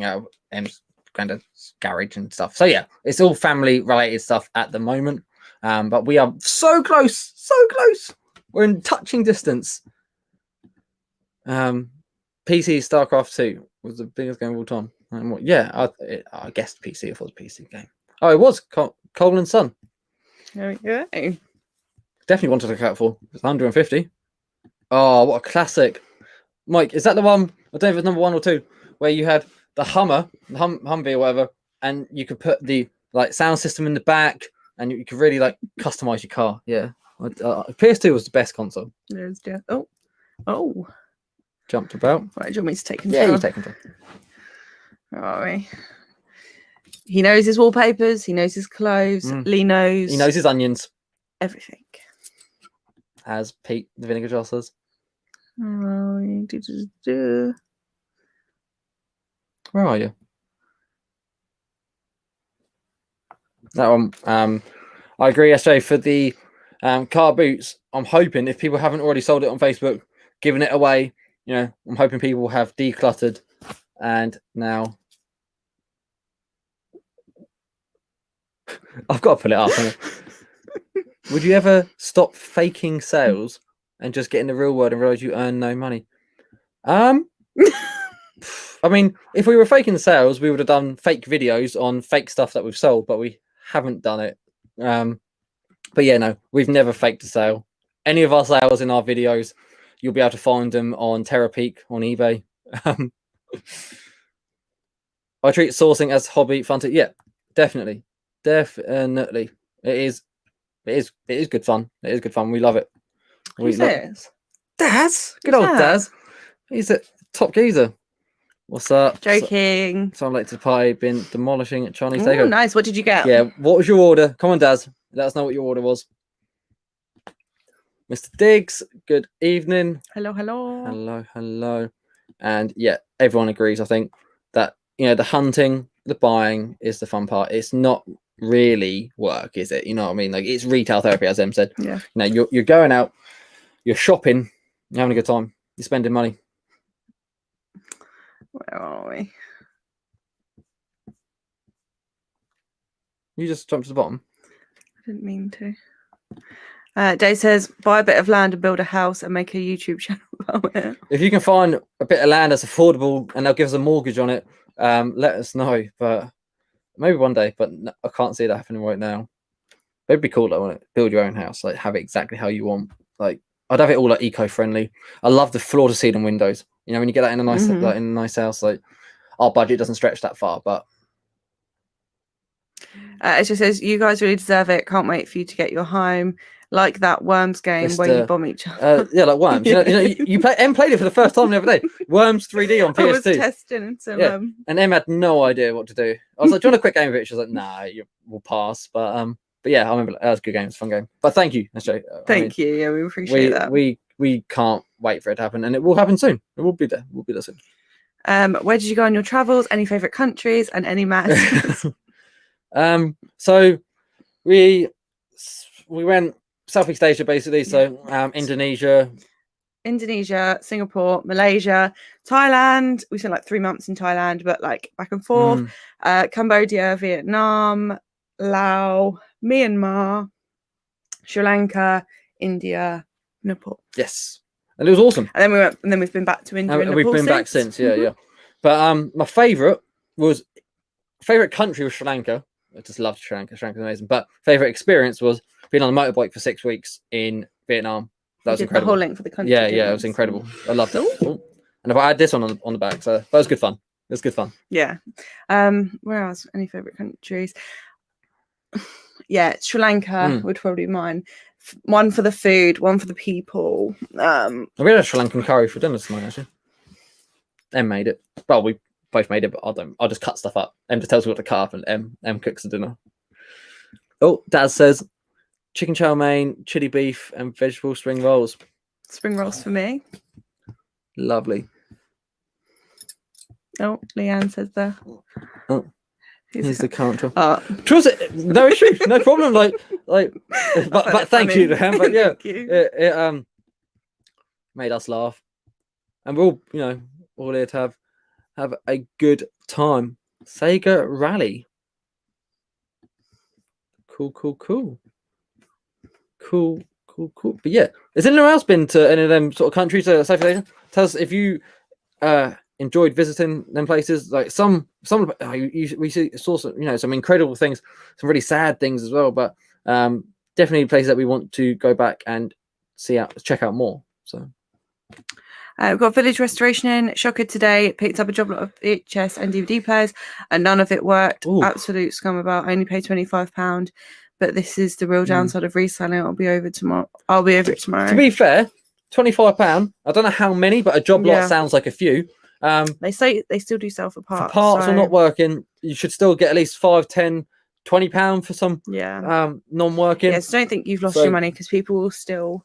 out of Em's granddad's garage and stuff. So yeah, it's all family related stuff at the moment. But we are so close. We're in touching distance. PC StarCraft 2 was the biggest game of all time. I guessed PC if it was a PC game. Oh, it was Cole and Son. There we go. Definitely wanted to look out for. It's 150. Oh, what a classic. Mike, is that the one? I don't know if it's number 1 or 2, where you had the Hummer, Humvee or whatever, and you could put the sound system in the back, and you could really customize your car. Yeah, PS2 was the best console. There's oh, jumped about. Right, do you want me to take control? Yeah, you take control. Right. He knows his wallpapers. He knows his clothes. Lee knows. He knows his onions. Everything. As Pete, the vinegar jar, says. Where are you? That one. I agree, SJ, for the car boots. I'm hoping if people haven't already sold it on Facebook, giving it away you know, I'm hoping people have decluttered and now I've got to pull it up. Would you ever stop faking sales and just get in the real world and realize you earn no money? I mean, if we were faking sales, we would have done fake videos on fake stuff that we've sold, but we haven't done it. But yeah, no, we've never faked a sale. Any of our sales in our videos, you'll be able to find them on Terapeak on eBay. I treat sourcing as hobby fun. Yeah, definitely. It is good fun. It is good fun. We love it. Who's this? Daz, good old Daz. He's a top geezer. What's up? Joking. So I'm late to the party, been demolishing at Chinese Oh, takeover. nice. What did you get? Yeah, what was your order? Come on, Daz. Let us know what your order was. Mr. Diggs, good evening. Hello, hello. Hello, hello. And yeah, everyone agrees, I think, that, you know, the hunting, the buying is the fun part. It's not really work, is it? You know what I mean? Like, it's retail therapy, as Em said. Yeah. You know, you're going out, you're shopping, you're having a good time, you're spending money. Where are we? You just jumped to the bottom. I didn't mean to. Dave says, buy a bit of land and build a house and make a YouTube channel about it. If you can find a bit of land that's affordable and they'll give us a mortgage on it, let us know. But maybe one day, but no, I can't see that happening right now. But it'd be cool, though, to build your own house, like have it exactly how you want. Like, I'd have it all like eco-friendly. I love the floor to ceiling windows. You know, when you get that in a nice, like, in a nice house, like our budget doesn't stretch that far, but. It just says, you guys really deserve it. Can't wait for you to get your home. Like that Worms game where you bomb each other. Yeah, like Worms. You know, you played it for the first time the other day. Worms 3D on PS2. I was testing some. Yeah. And Em had no idea what to do. I was like, "Do you want a quick game of it?" She was like, "Nah, we'll pass." But yeah, I remember that was a good game. It's a fun game. But thank you, SJ. Thank you. Yeah, we appreciate that. We can't wait for it to happen, and it will happen soon. It will be there. We'll be there soon. Where did you go on your travels? Any favorite countries and any matches? So we went Southeast Asia basically. So Indonesia, Singapore, Malaysia, Thailand. We spent like 3 months in Thailand, but like back and forth. Cambodia, Vietnam, Laos, Myanmar, Sri Lanka, India, Nepal. Yes, and it was awesome. And then we've been back to India. And we've been back since. Yeah. But my favorite country was Sri Lanka. I just loved Sri Lanka. Sri Lanka's amazing. But favorite experience was being on a motorbike for 6 weeks in Vietnam. That was incredible. The whole length of the country. Yeah, it was incredible. I loved it. Ooh. And if I had this on the back, so that was good fun. It was good fun. Yeah. Where else? Any favorite countries? Yeah, Sri Lanka would probably be mine. One for the food, one for the people. We had a Sri Lankan curry for dinner tonight, actually. Em made it. Well, we both made it, but I'll just cut stuff up. Em just tells me what to cut up, and Em cooks the dinner. Oh, Daz says chicken chow mein, chili beef, and vegetable spring rolls. Spring rolls for me. Lovely. Oh, Leanne says there. Oh, here's the counter. Trust it, no issue, no problem. But thank you, Leanne. But yeah, it made us laugh, and we're all here to have a good time. Sega Rally. Cool. But yeah, has anyone else been to any of them sort of countries? Southeast Asia? Tell us if you enjoyed visiting them places. Like some we saw some incredible things, some really sad things as well. But definitely places that we want to go back and check out more. So. We've got Village Restoration in. Shocker today. Picked up a job lot of VHS and DVD players, and none of it worked. Ooh. Absolute scum about. I only paid £25, but this is the real downside of reselling. I'll be over tomorrow. I'll be over it tomorrow. To be fair, £25. I don't know how many, but a job lot sounds like a few. They say they still do sell for parts. If parts are not working, you should still get at least £5, £10, £20 for some non-working. Yes, don't think you've lost your money, because people will still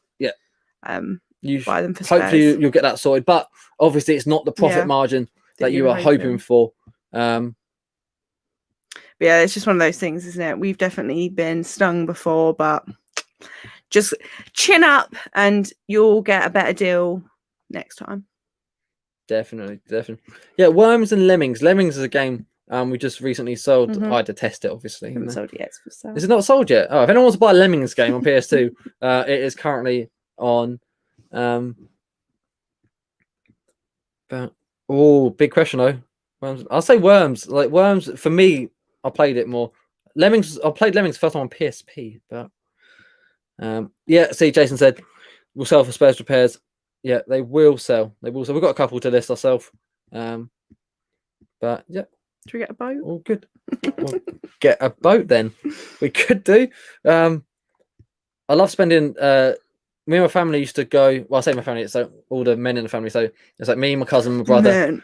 you buy them for spares. Hopefully you'll get that sorted, but obviously it's not the profit margin that you are hoping for. But yeah, it's just one of those things, isn't it? We've definitely been stung before, but just chin up and you'll get a better deal next time. Definitely. Yeah, Worms and Lemmings. Lemmings is a game we just recently sold. Mhm. I had to test it, obviously. Haven't sold it yet. It's for sale. Is it not sold yet? Oh, if anyone wants to buy a Lemmings game on PS2, it is currently on. But big question though. Worms. I'll say Worms. Like Worms for me, I played it more. Lemmings. I played Lemmings first time on PSP, but yeah. See, Jason said we'll sell for spares repairs. Yeah, they will sell. They will sell. We've got a couple to list ourselves. But yeah. Should we get a boat? All good. We'll get a boat then. We could do. I love spending. Me and my family used to go. Well, I say my family. So all the men in the family. So it's like me, my cousin, my brother. Men.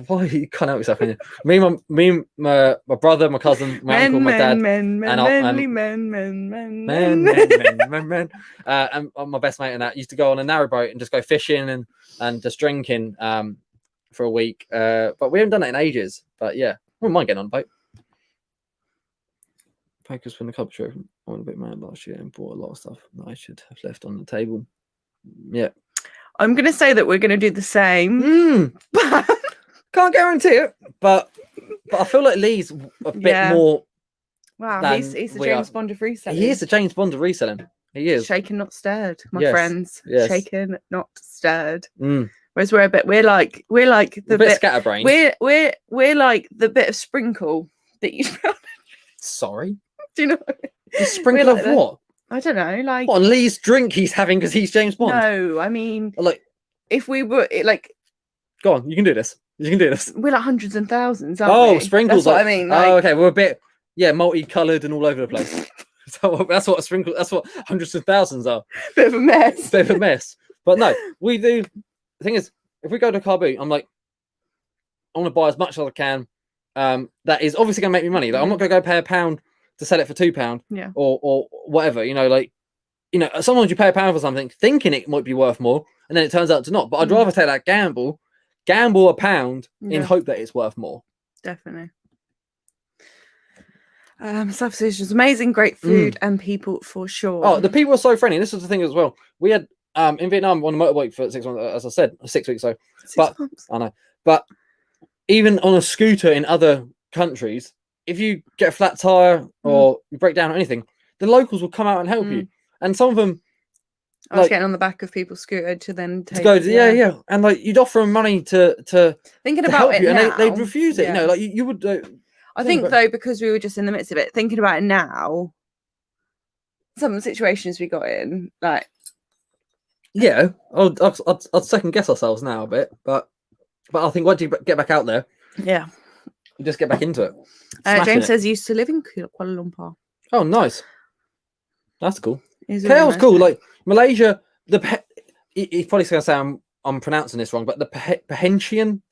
Why you can't help yourself? My brother, my cousin, my uncle, my dad, men, and my best mate and that used to go on a narrowboat and just go fishing and just drinking for a week. But we haven't done it in ages. But yeah, I wouldn't mind getting on a boat. Focus from the cup trip. I went a bit mad last year and bought a lot of stuff that I should have left on the table. Yeah. I'm going to say that we're going to do the same. Can't guarantee it, but I feel like Lee's a bit more. Wow, he's the James Bond of reselling. He is the James Bond of reselling. He is. Shaken, not stirred, my friends. Yes. Shaken, not stirred. Whereas we're like the bit scatterbrained. We're like the bit of sprinkle that you. Sorry. Do you know? The sprinkle of what? I don't know. Like what, Lee's drink he's having because he's James Bond. No, I mean, like if we were like, go on, you can do this. You can do this. We're like hundreds and thousands. Aren't we? Sprinkles. That's what I mean. Like, okay, we're a bit, multicolored and all over the place. So that's what a sprinkle. That's what hundreds of thousands are. Bit of a mess. Bit of a mess. But no, we do. The thing is, if we go to a car boot, I'm like, I want to buy as much as I can. That is obviously going to make me money. Like, I'm not going to go pay £1 to sell it for £2. Yeah. Or whatever. Sometimes you pay £1 for something, thinking it might be worth more, and then it turns out to not. But I'd rather take that gamble £1 in hope that it's worth more. Definitely. South Asia's amazing, great food and people for sure. Oh, the people are so friendly. This is the thing as well. We had in Vietnam on a motorbike for 6 months, as I said, 6 weeks. So, 6 months. I know. But even on a scooter in other countries, if you get a flat tire or you break down or anything, the locals will come out and help you. And some of them. I was getting on the back of people's scooter to then take. And like you'd offer them money to thinking about it you, now, and they'd refuse it. Like you would. I think though, because we were just in the midst of it, thinking about it now, some of the situations we got in, like I'd second guess ourselves now a bit, but I think once you get back out there, you just get back into it. James says he used to live in Kuala Lumpur. Oh, nice. That's cool. KL's cool. Like Malaysia, he's probably going to say I'm pronouncing this wrong, but the Perhentian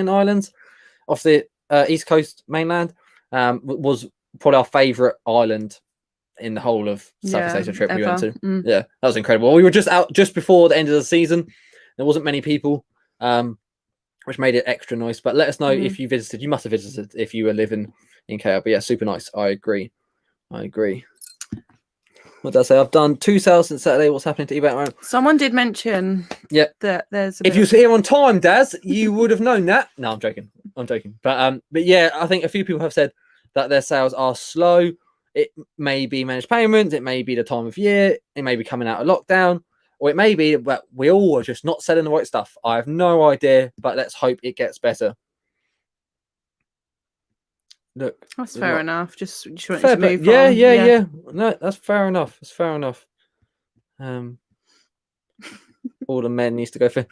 Islands off the East Coast mainland was probably our favourite island in the whole of Southeast Asia trip we went to. Yeah, that was incredible. We were just out just before the end of the season. There wasn't many people, which made it extra nice. But let us know if you visited. You must have visited if you were living in KL. But yeah, super nice. I agree. What did I say? I've done 2 sales since Saturday. What's happening to eBay at the moment? Someone did mention that there's if you was here on time, Daz, you would have known that. No, I'm joking. But yeah, I think a few people have said that their sales are slow. It may be managed payments, it may be the time of year, it may be coming out of lockdown, or it may be that we all are just not selling the right stuff. I have no idea, but let's hope it gets better. Look, that's fair enough. Just want fair, to move on. Yeah. No, that's fair enough. It's fair enough. All the men used to go for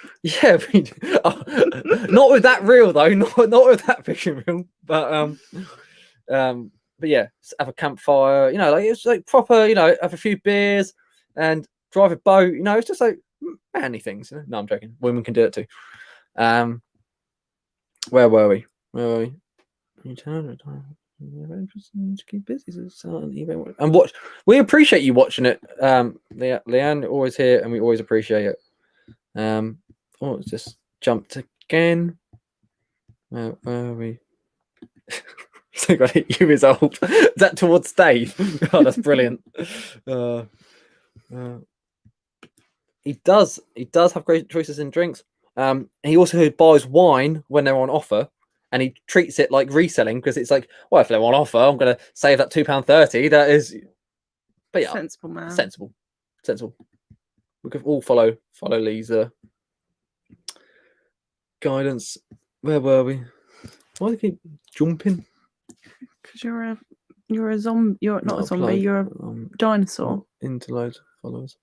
not with that reel though, not with that fishing reel, but yeah, have a campfire, like it's like proper, have a few beers and drive a boat, it's just like manly things. No, I'm joking. Women can do it too. Where were we? Keep busy and watch. We appreciate you watching it. Leanne always here, and we always appreciate it. It's just jumped again. Where are we? So got it. You is old. Is that towards Dave? Oh, that's brilliant. He does have great choices in drinks. He also buys wine when they're on offer, and he treats it like reselling because it's like, well, if they're on offer, I'm going to save that £2.30. That is, but yeah, Sensible man. sensible. We could all follow Lee's guidance. Where were we? Why do they keep jumping? Because you're a zombie. You're not a zombie. You're a dinosaur. Into loads of followers.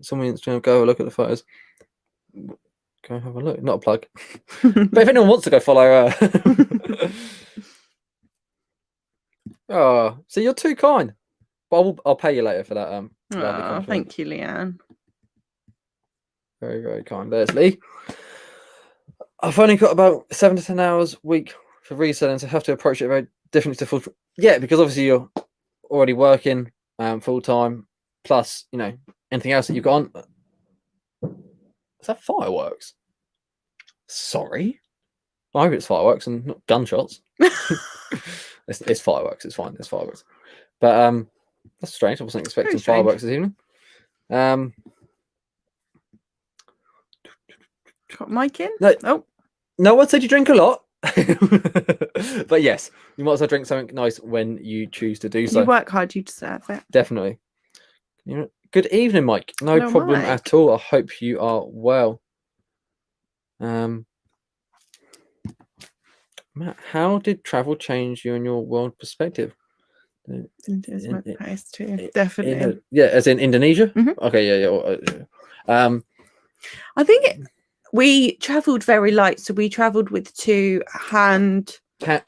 Someone Instagram, go have a look at the photos. Go have a look. Not a plug. But if anyone wants to go follow her. Oh, so you're too kind. But I'll pay you later for that. Oh, thank you, Leanne. Very, very kind. There's Lee. I've only got about 7 to 10 hours a week for reselling, so I have to approach it very differently to full. Yeah, because obviously you're already working full time, plus anything else that you've got on. Is that fireworks? Sorry, I hope it's fireworks and not gunshots. It's fireworks. It's fine. It's fireworks. But that's strange. I wasn't expecting fireworks this evening. Got Mike in? No one said you drink a lot. But yes, you might as well drink something nice when you choose to do so. You work hard, you deserve it. Definitely. Good evening, Mike. No problem Mike. at all. I hope you are well. Matt, how did travel change you and your world perspective? Definitely. As in Indonesia? Mm-hmm. Okay, yeah. I think we travelled very light, so we travelled with 2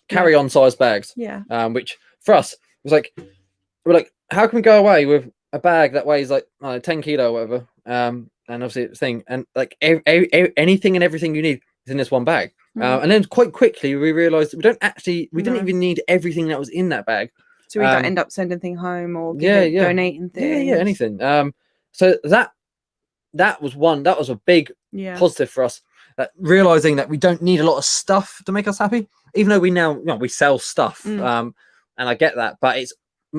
carry-on size bags. Yeah. Which for us was like, we're like, how can we go away with a bag that weighs like 10 kilo or whatever? And obviously it's thing, and like anything and everything you need is in this one bag. And then quite quickly we realised we didn't even need everything that was in that bag. So we don't end up sending things home or donating things. Yeah, anything. So that was a big positive for us. Realizing that we don't need a lot of stuff to make us happy, even though we sell stuff. And I get that, but it's,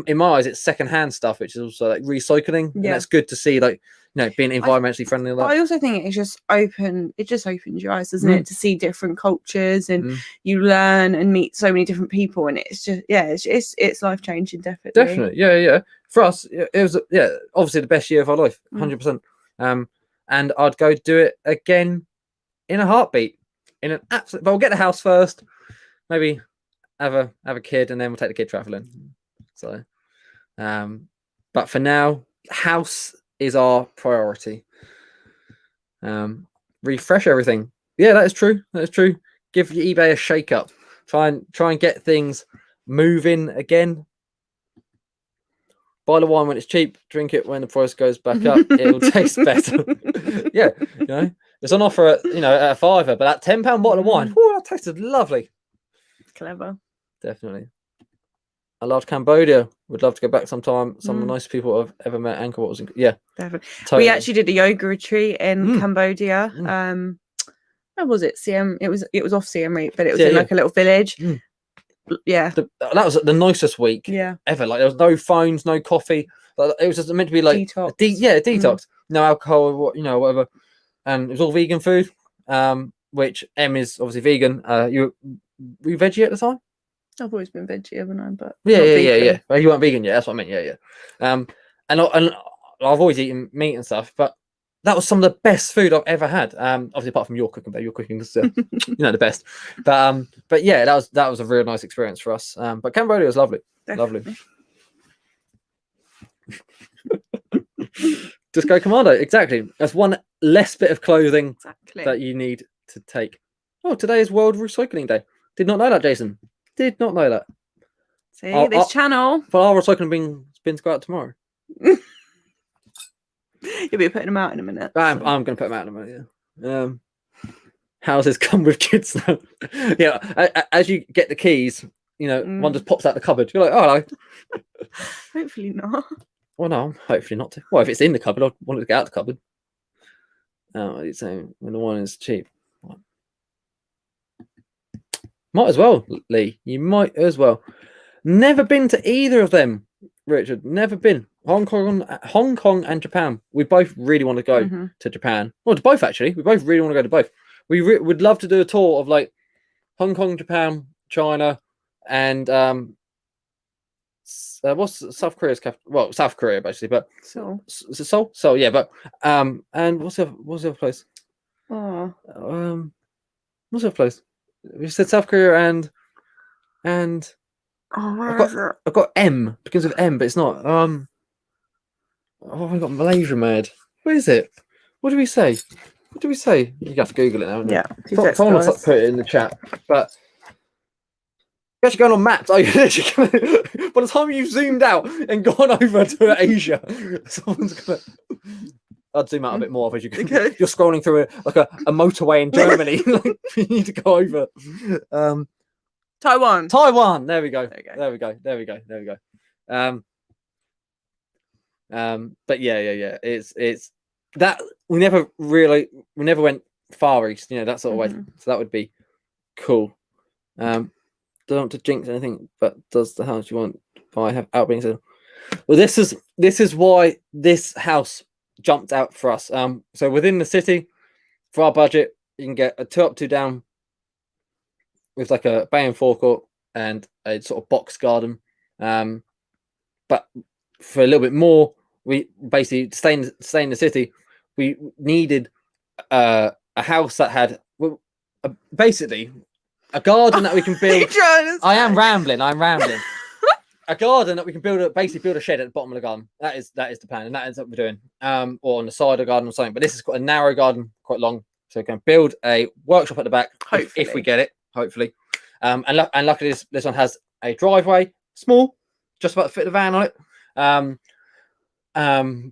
in my eyes, it's secondhand stuff, which is also like recycling. And that's good to see, like, being environmentally friendly. Like I also think it just opens your eyes, doesn't it, to see different cultures, and you learn and meet so many different people, and it's just it's life changing. Definitely. Yeah. For us, it was obviously the best year of our life, 100%. And I'd go do it again in a heartbeat. In an absolute, but we'll get the house first. Maybe have a kid, and then we'll take the kid traveling. So, but for now, house is our priority. Refresh everything. Yeah, that is true. Give your eBay a shake up. Try and get things moving again. Buy the wine when it's cheap. Drink it when the price goes back up. It'll taste better. Yeah, it's on offer at a £5, but that £10 bottle of wine, that tasted lovely. Clever. Definitely. I loved Cambodia. Would love to go back sometime. Some of the nicest people I've ever met. Angkor Wat was definitely. Totally. We actually did a yoga retreat in Cambodia. Where was it? Siem. It was off Siem Reap, but it was in like a little village. Yeah, that was the nicest week ever. Like, there was no phones, no coffee. It was just meant to be like detox. Detox. No alcohol, whatever. And it was all vegan food. Which M is obviously vegan. Were you veggie at the time? I've always been veggie, haven't I? But yeah. Well, you weren't vegan yet. That's what I meant. Yeah. And I've always eaten meat and stuff, but that was some of the best food I've ever had. Obviously, apart from your cooking, but your cooking is the best. But yeah, that was a real nice experience for us. But Cambodia was lovely. Definitely. Lovely. Just go commando. Exactly. That's one less bit of clothing that you need to take. Oh, today is World Recycling Day. Did not know that, Jason. Did not know that. See, this channel. But our recycling bins go out tomorrow. You'll be putting them out in a minute. I'm going to put them out in a minute, yeah. Houses come with kids now. As you get the keys, one just pops out the cupboard. You're like, oh, hello. Hopefully not. Well, no, hopefully not. Well, if it's in the cupboard, I want it to get out the cupboard. You're saying when the one is cheap. Might as well, Lee. You might as well. Never been to either of them, Richard. Never been. Hong Kong and Japan. We both really want to go to Japan. Well, to both actually. We both really want to go to both. We would love to do a tour of like Hong Kong, Japan, China, and what's South Korea's capital? Well, South Korea basically, but Seoul. Is it Seoul? Seoul, yeah. But and what's the other place? Oh, What's the other place? We said South Korea and where is it? I've got M because of M, but it's not. I got Malaysia mad. Where is it? What do we say? What do we say? You have to Google it now. Yeah. Someone will put it in the chat. But you're actually going on maps. By the time you've zoomed out and gone over to Asia, someone's gonna. I'd zoom out a bit more as you Okay. You're scrolling through a motorway in Germany. You need to go over. Taiwan. There we go. There we go. But yeah. It's that we never went far east. That sort of way. So that would be cool. Don't want to jinx anything, but does the house you want buy have outbuildings? Well, this is why this house jumped out for us. So within the city, for our budget, you can get a 2 up, 2 down with like a bay and forecourt and a sort of box garden. But for a little bit more, we basically stay in the city. We needed a house that had basically a garden that we can build. I am rambling. A garden that we can build a shed at the bottom of the garden. That is the plan, and that is what we're doing. Or on the side of the garden or something. But this is quite a narrow garden, quite long, so we can build a workshop at the back if we get it. Hopefully, and luckily this one has a driveway, small, just about to fit the van on it.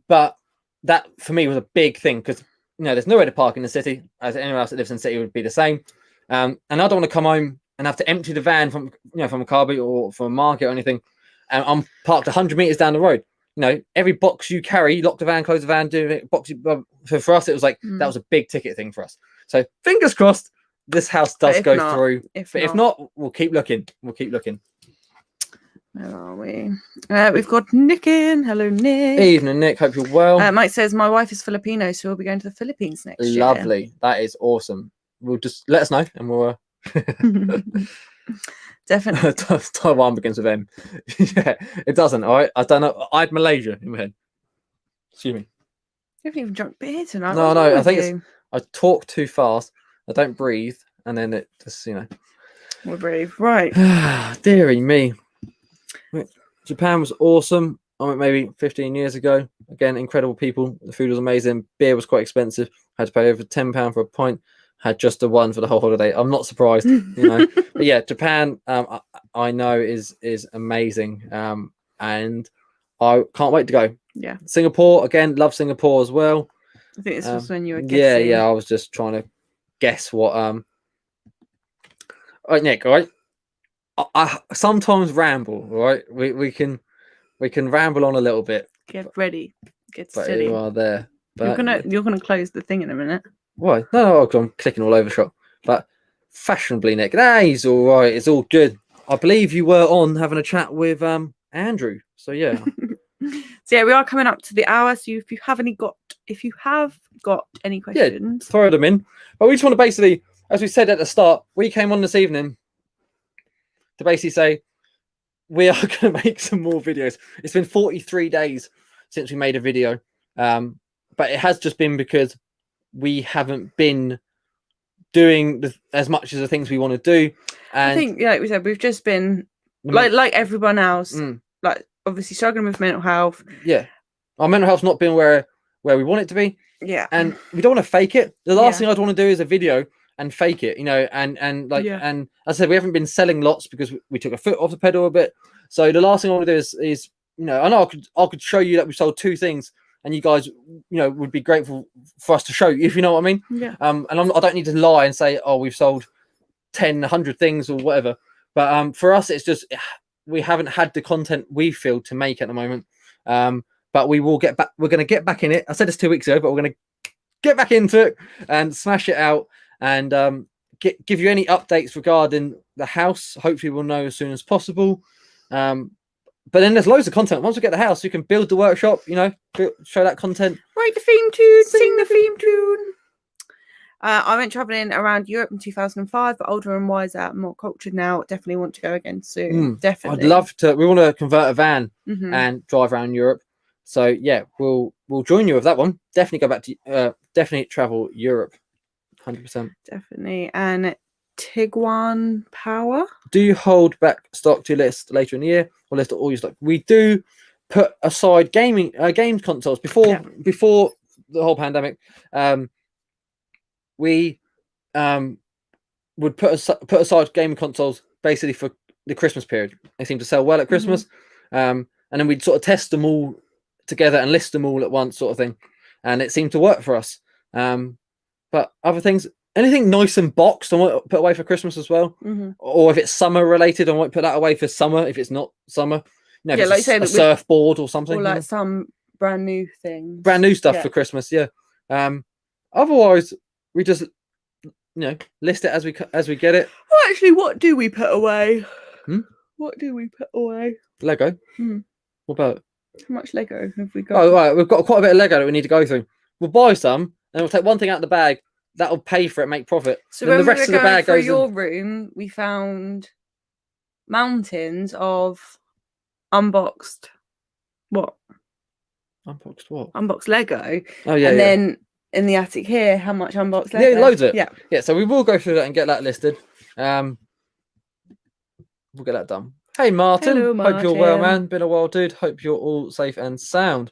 But that for me was a big thing because there's nowhere to park in the city. As anyone else that lives in the city would be the same. And I don't want to come home and have to empty the van from a car boot or from a market or anything. And I'm parked 100 meters down the road. Every box you carry, lock the van, close the van, do it. For us, it was like that was a big ticket thing for us. So fingers crossed, this house does go through. If not, we'll keep looking. Where are we? We've got Nick in. Hello, Nick. Evening, Nick. Hope you're well. Mike says my wife is Filipino, so we'll be going to the Philippines next year. Lovely. That is awesome. We'll just let us know, and we'll. Definitely. Taiwan begins with M. Yeah, it doesn't. All right. I don't know. I had Malaysia in my head. Excuse me. You haven't even drunk beer tonight. No. I think I talk too fast. I don't breathe, and then it just We'll breathe. Right. Dearie me. Japan was awesome. I went maybe 15 years ago. Again, incredible people. The food was amazing. Beer was quite expensive. Had to pay over £10 for a pint. Had just the one for the whole holiday. I'm not surprised, But yeah, Japan, I know is amazing, and I can't wait to go. Yeah. Singapore again, love Singapore as well. I think this was when you were guessing. Yeah. I was just trying to guess what. All right, Nick. All right. I sometimes ramble. All right, we can ramble on a little bit. Get ready. Get but steady. You are there. But You're gonna close the thing in a minute. Why? No, I'm clicking all over the shop. But fashionably, Nick. He's all right. It's all good. I believe you were on having a chat with Andrew. So yeah. So yeah, we are coming up to the hour. So if you have got any questions, throw them in. But we just want to basically, as we said at the start, we came on this evening to basically say we are going to make some more videos. It's been 43 days since we made a video, but it has just been because we haven't been doing as much as the things we want to do. And I think, like we said, we've just been like everyone else, like obviously struggling with mental health. Yeah, our mental health's not been where we want it to be. Yeah, and we don't want to fake it. The last thing I'd want to do is a video and fake it, and and as I said, we haven't been selling lots because we took a foot off the pedal a bit. So the last thing I want to do is I know I could show you that we sold 2 things. And you guys, would be grateful for us to show you, if you know what I mean. Yeah. And I don't need to lie and say, oh, we've sold 10, 100 things or whatever. But for us, it's just we haven't had the content we feel to make at the moment. But we will get back. We're going to get back in it. I said this 2 weeks ago, but we're going to get back into it and smash it out and give you any updates regarding the house. Hopefully, we'll know as soon as possible. but then there's loads of content. Once we get the house, you can build the workshop, show that content. Write the theme tune, sing the theme tune. I went traveling around Europe in 2005, but older and wiser, more cultured now. Definitely want to go again soon. Definitely. I'd love to. We want to convert a van and drive around Europe. So yeah, we'll join you with that one. Definitely go back to definitely travel Europe. 100%. Definitely. And Taiwan Power. Do you hold back stock to list later in the year or list all your stock? We do put aside games consoles before the whole pandemic. We would put aside gaming consoles basically for the Christmas period. They seem to sell well at Christmas, and then we'd sort of test them all together and list them all at once, sort of thing, and it seemed to work for us. But other things, anything nice and boxed, I might put away for Christmas as well. Or if it's summer related, I might put that away for summer. If it's not summer, if it's like a surfboard or something, or like some brand new thing, brand new stuff for Christmas. Yeah. Otherwise, we just list it as we get it. Well, actually, what do we put away? What do we put away? Lego. What about? How much Lego have we got? Oh, right, we've got quite a bit of Lego that we need to go through. We'll buy some, and we'll take one thing out of the bag. That'll pay for it, make profit. So then when the rest of the bag goes goes your room, we found mountains of unboxed what? Unboxed what? Unboxed Lego. Oh yeah. And then in the attic here, how much unboxed Lego? Yeah, loads of it. Yeah. Yeah. So we will go through that and get that listed. We'll get that done. Hey Martin. Hello, Martin. Hope you're well, man. Been a while, dude. Hope you're all safe and sound.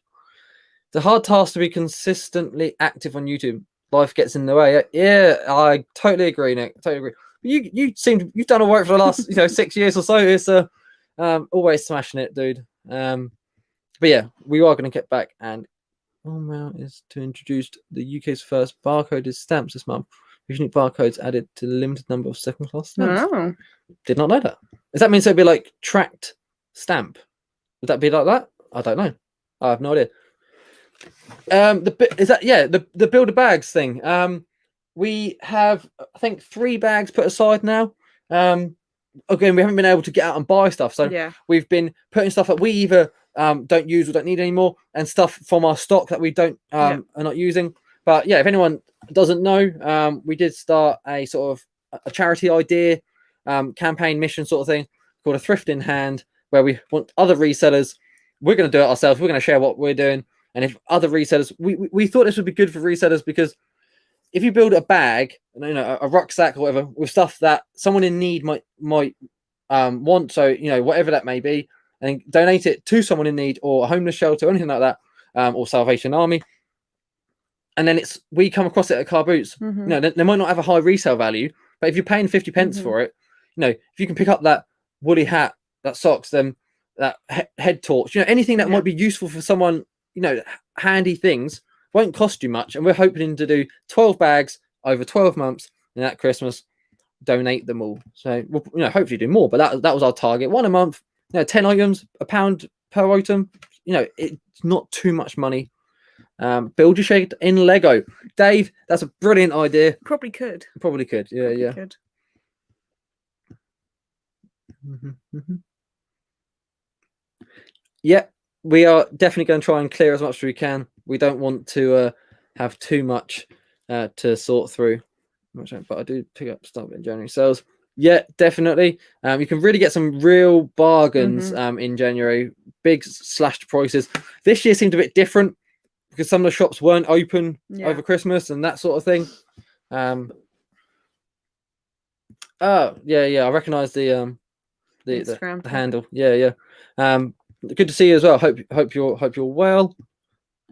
It's a hard task to be consistently active on YouTube. Life gets in the way. Yeah, I totally agree, Nick. Totally agree. You've done all right for the last 6 years or so. It's always smashing it, dude. But yeah, we are going to get back, and amount is to introduce the UK's first barcoded stamps this month. With unique barcodes added to the limited number of second-class stamps. Oh. Did not know that. Does that mean so it'd be like tracked stamp? Would that be like that? I don't know. I have no idea. The builder bags thing. We have, I think, 3 bags put aside now. Again, we haven't been able to get out and buy stuff, so we've been putting stuff that we either don't use or don't need anymore, and stuff from our stock that we don't are not using. But yeah, if anyone doesn't know, we did start a sort of a charity idea, campaign mission sort of thing called a Thrift in Hand, where we want other resellers. We're going to do it ourselves. We're going to share what we're doing. And if other resellers, we thought this would be good for resellers, because if you build a bag, a rucksack or whatever, with stuff that someone in need might want, so whatever that may be, and donate it to someone in need, or a homeless shelter or anything like that, or Salvation Army, and then we come across it at car boots. They might not have a high resale value, but if you're paying 50 pence for it, if you can pick up that woolly hat, that socks, then that head torch, anything that might be useful for someone, handy things, won't cost you much. And we're hoping to do 12 bags over 12 months, and at Christmas donate them all. So we'll hopefully do more, but that was our target. 1 a month, 10 items, £1 per item. It's not too much money. Build your shed in Lego. Dave, that's a brilliant idea. Probably could. Yeah. Could. Yeah, we are definitely going to try and clear as much as we can. We don't want to have too much to sort through. But I do pick up stuff in January sales. Yeah, definitely. You can really get some real bargains in January. Big slashed prices. This year seemed a bit different because some of the shops weren't open over Christmas and that sort of thing. Oh, yeah. I recognise the handle. Yeah. Good to see you as well. Hope you're well.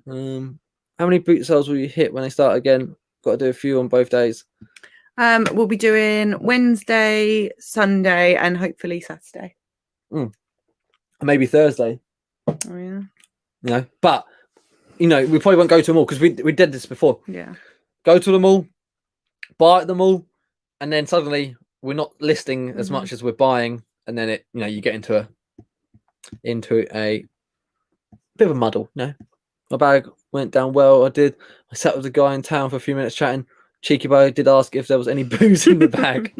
How many boot sales will you hit when they start again? Got to do a few on both days. We'll be doing Wednesday, Sunday, and hopefully Saturday. Maybe Thursday. Oh yeah. But we probably won't go to them all because we did this before. Yeah. Go to them all, buy at them all, and then suddenly we're not listing as much as we're buying, and then you get into a bit of a muddle. My bag went down well. I sat with a guy in town for a few minutes chatting. Cheeky boy did ask if there was any booze in the bag.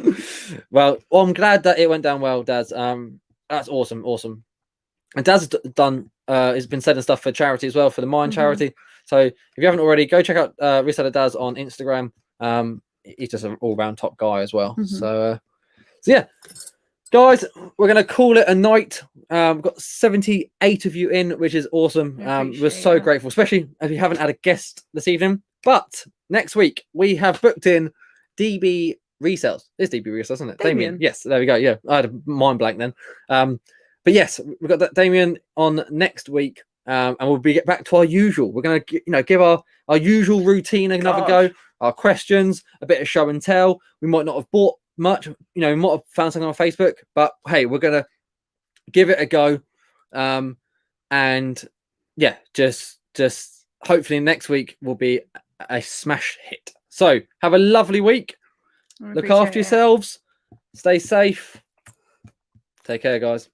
Well, I'm glad that it went down well, Daz. That's awesome. And Daz has been sending stuff for charity as well, for the Mine charity. So if you haven't already, go check out Reseller Daz on Instagram. He's just an all-round top guy as well. So yeah, guys, we're gonna call it a night. We've got 78 of you in, which is awesome. We're so grateful, especially if you haven't had a guest this evening. But next week we have booked in DB Resells. It's DB Resells, isn't it? Damien. Yes, there we go. Yeah, I had a mind blank then. But yes, we've got that Damien on next week, and we'll be get back to our usual. We're gonna give our usual routine another go. Our questions, a bit of show and tell. We might not have bought much, we might have found something on Facebook, but hey, we're gonna give it a go. And yeah, just hopefully next week will be a smash hit. So have a lovely week. Look after yourselves. Stay safe. Take care, guys.